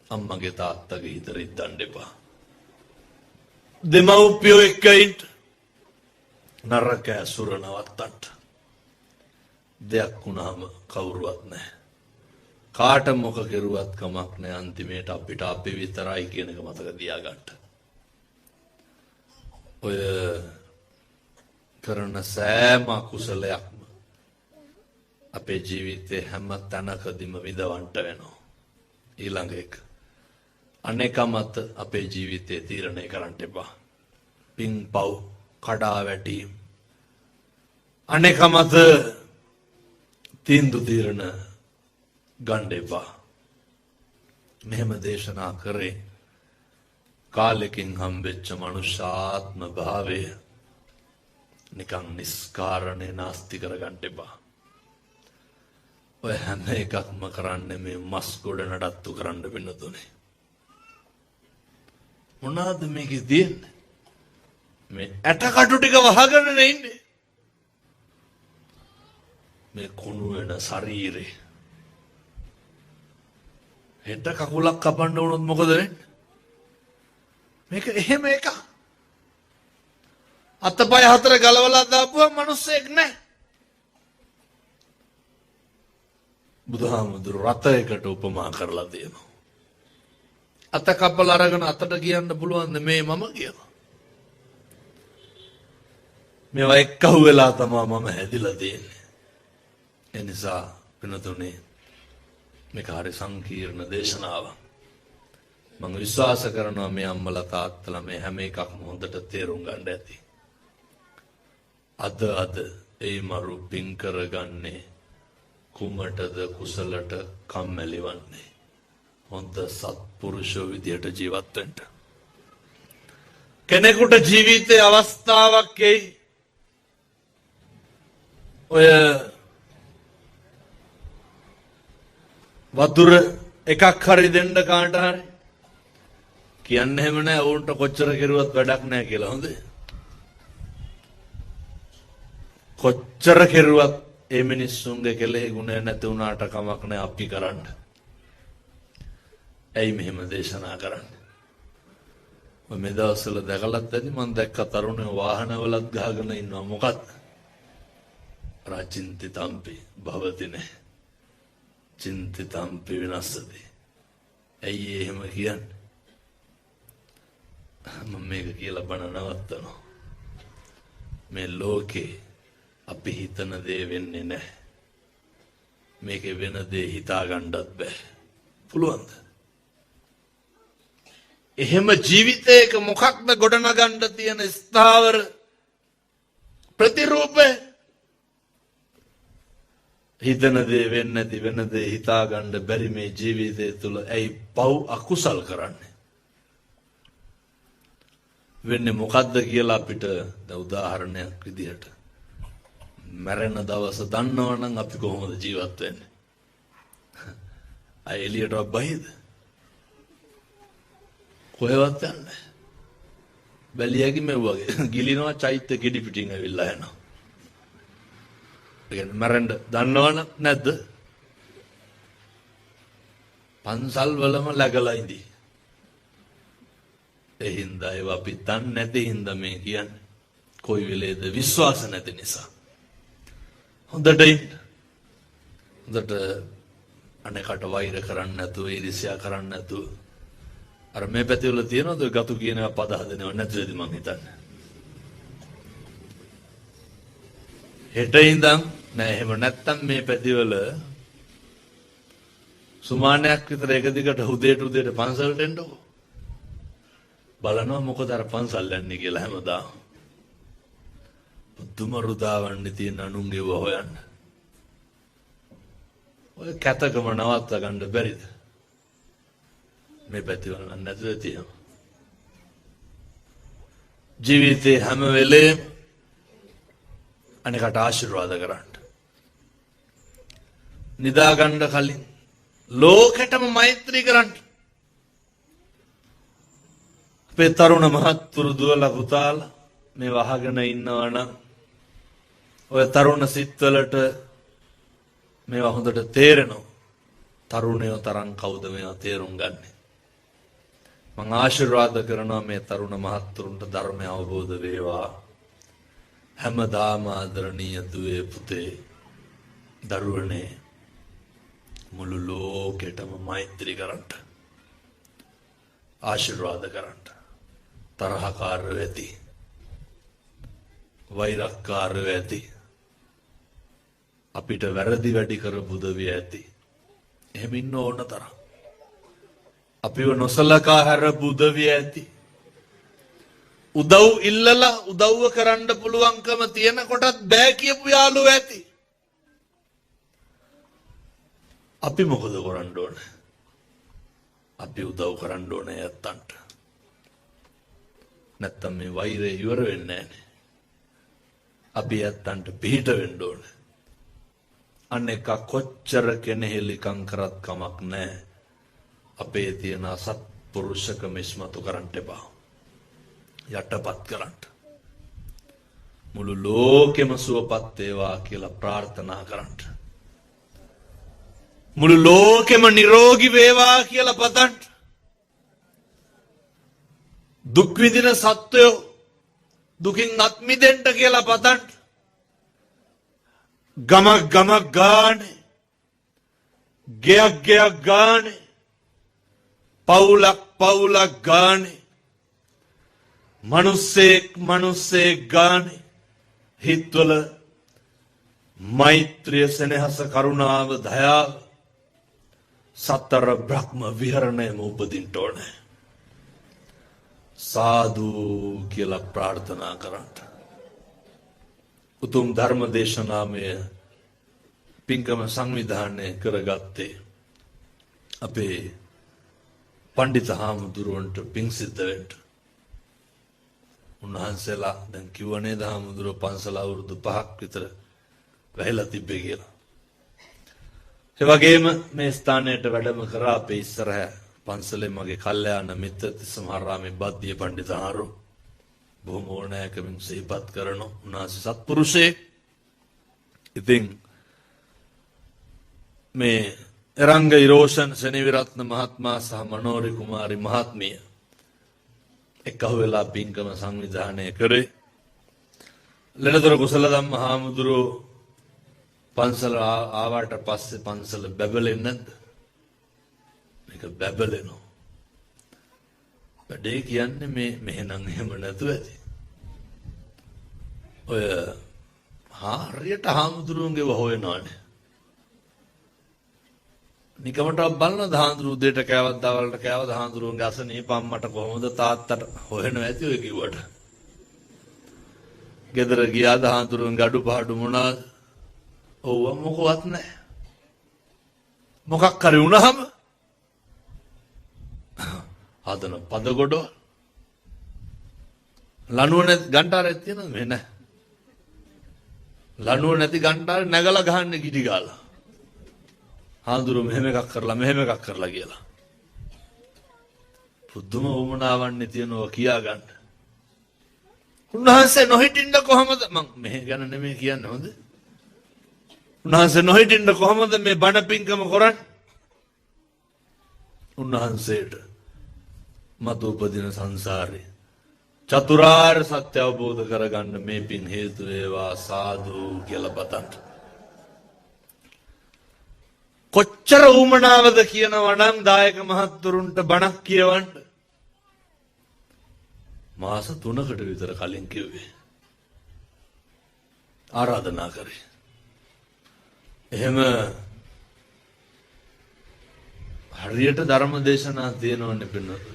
අම්මගේ තාත්තගේ හිත රිද්දන්න එපා. දෙමව්පියෝ එක්ක ඉන්න. නරක ඇසුර නවත්තන්න. දෙයක් වුණාම කවුරුවත් නැහැ. කාට මොක කෙරුවත් කමක් නැහැ. අන්තිමේට අපිට අපි විතරයි කියන එක මතක තියාගන්න. ඔය කරන සෑම කුසලයක්ම අපේ ජීවිතේ හැම තැනකදීම විඳවන්න වෙනවා. ඊළඟ එක අනේකමත් අපේ ජීවිතේ තීරණය කරන්න එපා. පින් පව් කඩා වැටීම් අනේකමත් තීන්දුව తీරන ගන්න එපා. මෙහෙම දේශනා කරේ කාලෙකින් හම්බෙච්ච මනුෂ්‍යාත්ම භාවය නිකන් නිස්කාරණේ නාස්ති කරගන්න එපා. ඔය හැම එකක්ම කරන්නේ මේ මස් ගොඩ නඩත්තු කරන්න වෙනතුනේ. මොනවාද මේකේ තියෙන්නේ? මේ ඇටකටු ටික වහගෙන ඉන්නේ. මේ කුණු වෙන ශරීරේ. හෙට කකුලක් කපන්න වුණොත් මොකද වෙන්නේ? මේක එහෙම එකක්. අතපය හතර ගලවලා දාපුවා මිනිස්සෙක් නැහැ. බුදුහාමුදුරු රතයකට උපමා කරලා දෙනවා. අත කපල අරගෙන අතට කියන්න පුළුවන් මේ මම කියලා. මේවා එක්කහුව වෙලා තමයි මම හැදිලා තියෙන්නේ. ඒ නිසා වෙනතුනේ මේක හරි සංකීර්ණ දේශනාවක්. මම විශ්වාස කරනවා මේ අම්මලා තාත්තලා මේ හැම එකක්ම හොඳට තේරුම් ගන්න ඇති. අද ඒ මරු පින් කරගන්නේ කුමටද කුසලට කම්මැලි වන්නේ. හොඳ සත්පුරුෂෝ විදියට ජීවත් වෙන්න. කෙනෙකුට ජීවිතේ අවස්ථාවක් එයි. ඔය වතුර එකක් හරි දෙන්න කාට හරි කියන්නේ එහෙම නැහැ. උන්ට කොච්චර කෙරුවත් වැඩක් නැහැ කියලා. හොඳේ. කොච්චර කෙරුවත් ඒ මිනිස්සුන්ගේ කෙලෙහි ගුණ නැති වුණාට කමක් නැහැ අපි කරන්න. ඇයි මෙහෙම දේශනා කරන්නේ? මම මේ දවස්වල දැකලත් ඇති මම දැක්ක තරුණයෝ වාහනවලත් ගහගෙන ඉන්නවා. මොකක්ද? රාචින්තිතම්පි භවතිනේ. චින්තිතම්පි විනස්සති. ඇයි එහෙම කියන්නේ? මම මේක කියලා බණ නවත්තනවා. මේ ලෝකේ අපි හිතන දේ වෙන්නේ නැහැ. මේකේ වෙන දේ හිතා ගන්නත් බෑ. පුළුවන්ද? එහෙම ජීවිතයක මොකක්ද ගොඩනගන්න තියෙන ස්ථාවර ප්‍රතිරූපය? හිතන දේ වෙන්නේ නැති වෙන දේ හිතා ගන්න බැරි මේ ජීවිතය තුළ ඇයි පව් අකුසල් කරන්නේ? වෙන්නේ මොකද්ද කියලා අපිට උදාහරණයක් විදිහට මැරෙන දවස දන්නවනම් අපි කොහොමද ජීවත් වෙන්නේ? අය එළියට බහිද? කොහෙවත් යන්නේ? බැලියගේ මෙව්වගේ ගිලිනවා චෛත්‍ය කිඩි පිටින් ඇවිල්ලා යනවා. ඒ කියන්නේ මැරෙන්න දන්නවනම් නැද්ද? පන්සල් වලම läගලා ඉඳි. ඒ හින්දා ඒවා අපි දන්නේ නැති හින්දා මේ කියන්නේ. කොයි වෙලේද විශ්වාස නැති නිසා. හොඳට හොඳට අනේකට වෛර කරන්නේ නැතුව ඊර්ෂ්‍යා කරන්නේ නැතුව අර මේ පැතිවල තියෙනවද ගතු කියනවා පද හදනව නැතිවද මං හිතන්නේ. හෙට ඉඳන් නෑ එහෙම නැත්තම් මේ පැතිවල සුමානයක් විතර එක දිගට උදේට පන්සලට එන්නකෝ. බලනවා මොකද අර පන්සල් යන්නේ කියලා හැමදාම. පුදුම රුදාවන්නේ තියෙන අනුන්ගේ හොයන්න. ඔය කැතකම නවත්ත ගන්න බැරිද? මේ පැතිවල නැතුව තියෙනවා. ජීවිතේ හැම වෙලේම අනිකට ආශිර්වාද කරන්න. නිදා ගන්න කලින් ලෝකෙටම මෛත්‍රී කරන්න. අපේ තරුණ මහත්තුරු දුවලා පුතාලා මේ වහගෙන ඉන්නවා නම් ඔය තරුණ සිත්වලට මේවා හොඳට තේරෙනවා. තරුණයෝ තරම් කවුද මේවා තේරුම් ගන්නේ? මම ආශිර්වාද කරනවා මේ තරුණ මහත්තුරුන්ට ධර්මය අවබෝධ වේවා. හැමදාම ආදරණීය දුවේ පුතේ දරුවනේ මුළු ලෝකෙටම මෛත්‍රී කරන්න. ආශිර්වාද කරන්න. තරහකාරයෝ ඇති. වෛරක්කාරයෝ ඇති. අපිට වැරදි වැඩි කරපු දවිය ඇති. එහෙම ඉන්න ඕන තරම්. අපිව නොසලකා හැරපු දවිය ඇති. උදව් ඉල්ලලා උදව්ව කරන්න පුළුවන්කම තියෙන කොටත් බෑ කියපු යාළුවෝ ඇති. අපි මොකද කරන්න ඕනේ? අපි උදව් කරන්න ඕනේ යත්තන්ට. නැත්තම් මේ වෛරය ඉවර වෙන්නේ නැහැ. අපි යත්තන්ට පිට වෙන්න ඕනේ. අනේක කොච්චර කෙනෙහිලිකම් කරත් කමක් නැහැ. අපේ තියෙන සත්පුරුෂකම ඉස්මතු කරන්න එපා. යටපත් කරන්න. මුළු ලෝකෙම සුවපත් වේවා කියලා ප්‍රාර්ථනා කරන්න. මුළු ලෝකෙම නිරෝගී වේවා කියලා පතන්න. දුක් විඳින සත්වයෝ දුකින් අත් මිදෙන්න කියලා පතන්න. ගමක් ගානේ, ගෙයක් ගානේ, පවුලක් ගානේ, මනුස්සෙක් ගානේ හිත්වල මෛත්‍රිය, සෙනෙහස, කරුණාව, දයාව සතර බ්‍රහ්ම විහරණයම උපදින්න ඕනේ. සාදු කියලා ප්‍රාර්ථනා කරන්න. උතුම් ධර්ම දේශනාමය පින්කම සංවිධානය කරගත්තේ අපේ පණ්ඩිත හාමුදුරුවන්ට පිං සිද්ධ වෙන්න. උන්වහන්සේලා දැන් කිව්වනේ හාමුදුරුවෝ පන්සල අවුරුදු 5ක් විතර වැහිලා තිබ්බේ කියලා. ඒ වගේම මේ ස්ථානයට වැඩම කරා අපේ ඉස්සරහ පන්සලේ මගේ කල්යාණ මිත්‍ර තිස්සමහාරාමේ බද්දිය පණ්ඩිත හාරු බොහොම ඕනෑකමින් සිහිපත් කරන උන්වහන්සේ සත්පුරුෂයෙක්. ඉතින් මේ එරංග ඉරෝෂන් සෙනවිරත්න මහත්මයා සහ මනෝරි කුමාරි මහත්මිය එක්කහුව වෙලා පින්කම සංවිධානය කරේ. ලෙනතර කුසල ධම්ම හාමුදුරුවෝ පන්සල ආවට පස්සේ පන්සල බැබලෙන්නේ නැද්ද? මේක බැබලෙනවා. වැඩේ කියන්නේ මෙහෙනම් එහෙම නැතුව ඇති. ඔය හරියට හාමුදුරුවන්ගේ හොයනවානේ. නිකමට බලන හාමුදුරුවෝ දෙයට කෑවත් දවල්ට කෑවත් හාමුදුරුවන්ගේ අසනීප අම්මට කොහොමද තාත්තට හොයනවා ඇති ඔය කිව්වට. ගෙදර ගියාද හාමුදුරුවන්ගේ අඩුපාඩු මොනවාද? ඔව්ව මොකවත් නැහැ. මොකක් හරි වුණාම හදන පද ගොඩ ලණුව නැති ගන්ටාරයක් තියෙනවද? මේ නැහැ. ලණුව නැති ගන්ටාරේ නැගලා ගහන්නේ ගිටි ගාලා. හාමුදුරුවෝ මෙහෙම එකක් කරලා කියලා. පුදුම වුමනාවන්නේ තියනවා කියා ගන්න. උන්වහන්සේ නොහිටින්න කොහමද? මං මෙහෙ ගැන නෙමෙයි කියන්නේ හොඳ. උන්වහන්සේ නොහිටින්න කොහමද මේ බණ පින්කම කරන්නේ? උන්වහන්සේට මතු උපදින සංසාරේ චතුරාර්ය සත්‍ය අවබෝධ කරගන්න මේ පින් හේතු වේවා සාදු කියලා පතන්න. කොච්චර උමනාවද කියනවා නම් දායක මහත්තුරුන්ට බණක් කියවන්න මාස 3කට විතර කලින් කිව්වේ. ආරාධනා කරේ. එහෙම හරියට ධර්ම දේශනා තියෙනවනේ පින්නත්.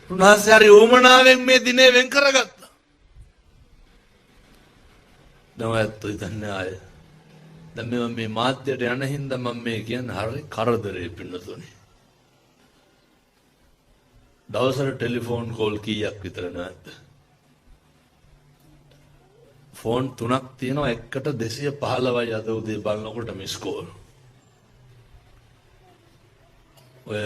උන්වහන්සේ හරි උමනාවෙන් මේ දිනේ වෙන් කරගත්තා. නමුත් ඉතින් ආයේ දැන් මේ මාධ්‍යයට යන හින්දා මම මේ කියන්නේ හරි කරදරේ පින්නතුනේ. දවසට ටෙලිෆෝන් කෝල් කීයක් විතර නැද්ද? ෆෝන් 3ක් තියෙනවා එකට 215යි අද උදේ බලනකොට මිස් කෝල්. ඔය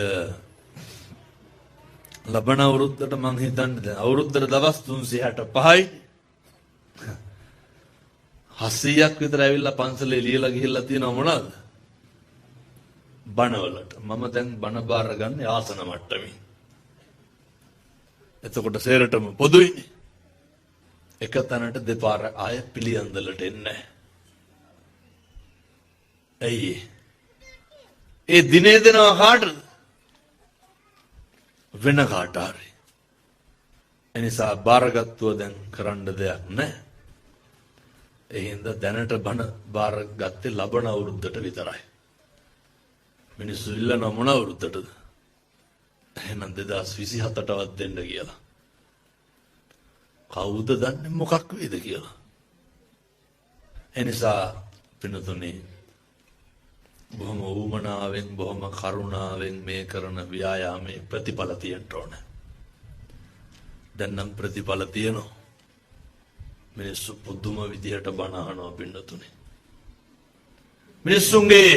ලබන අවුරුද්දට මං හිතන්නේ අවුරුද්දට දවස් 365යි 700ක් විතර ඇවිල්ලා පන්සලේ ලියලා ගිහිල්ලා තියෙනව මොනවද? බණවලට. මම දැන් බණ බාර ගන්න ආසන මට්ටමින්. එතකොට සේරටම පොදුයිනේ. එක තැනට දෙපාර ආය පිළියන්දලට එන්නේ. ඇයි ඒ දිනේ දෙනවා කාටද? වෙන කාට හරි. එනිසා බාරගත්තුව දැන් කරන්න දෙයක් නැහැ. ඒ හින්දා දැනට බණ බාරගත්තේ ලබන අවුරුද්දට විතරයි. මිනිස්සු ඉල්ලන මොන අවුරුද්දටද? එහෙනම් 2027ටවත් දෙන්න කියලා. කවුද දන්නේ මොකක් වේද කියලා. එනිසා පින්නතුනේ බොහොම උමනාවෙන් බොහොම කරුණාවෙන් මේ කරන ව්‍යායාමයේ ප්‍රතිඵල තියෙන්න ඕනේ. දැන් නම් ප්‍රතිඵල තියෙනවා. මිනිස්සු පුදුම විදියට බණ අහනවා පින්නතුනේ. මිනිස්සුන්ගේ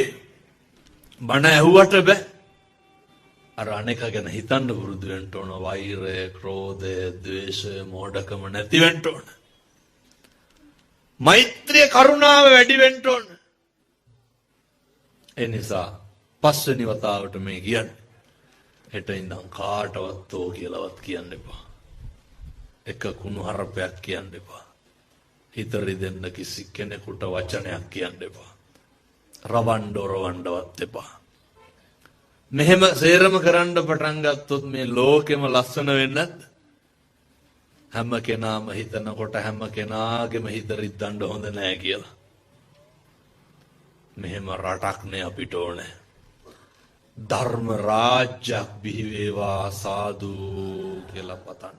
බණ ඇහුවට බෑ. අර අනේක ගැන හිතන්න පුරුදු වෙන්න ඕන. වෛරය, ක්‍රෝධය, ද්වේෂය, මෝඩකම නැති වෙන්න ඕන. මෛත්‍රිය, කරුණාව වැඩි වෙන්න ඕන. ඒ නිසා පස්වෙනි වතාවට මේ කියන්නේ හෙට ඉඳන් කාටවත් ඕ කියලාවත් කියන්න එපා. එක කුණු හරපයක් කියන්න එපා. හිත රිදෙන්න කිසි කෙනෙකුට වචනයක් කියන්න එපා. රවණ්ඩ ඔරවණ්ඩවත් එපා. මෙහෙම සේරම කරන්න පටන් ගත්තොත් මේ ලෝකෙම ලස්සන වෙන්නත් හැම කෙනාම හිතනකොට හැම කෙනාගේම හිත රිද්දන්න හොඳ නෑ කියලා. මෙහෙම රටක් නේ අපිට ඕනේ. ධර්ම රාජ්‍යයක් බිහි වේවා සාදු කියලා පතන්න.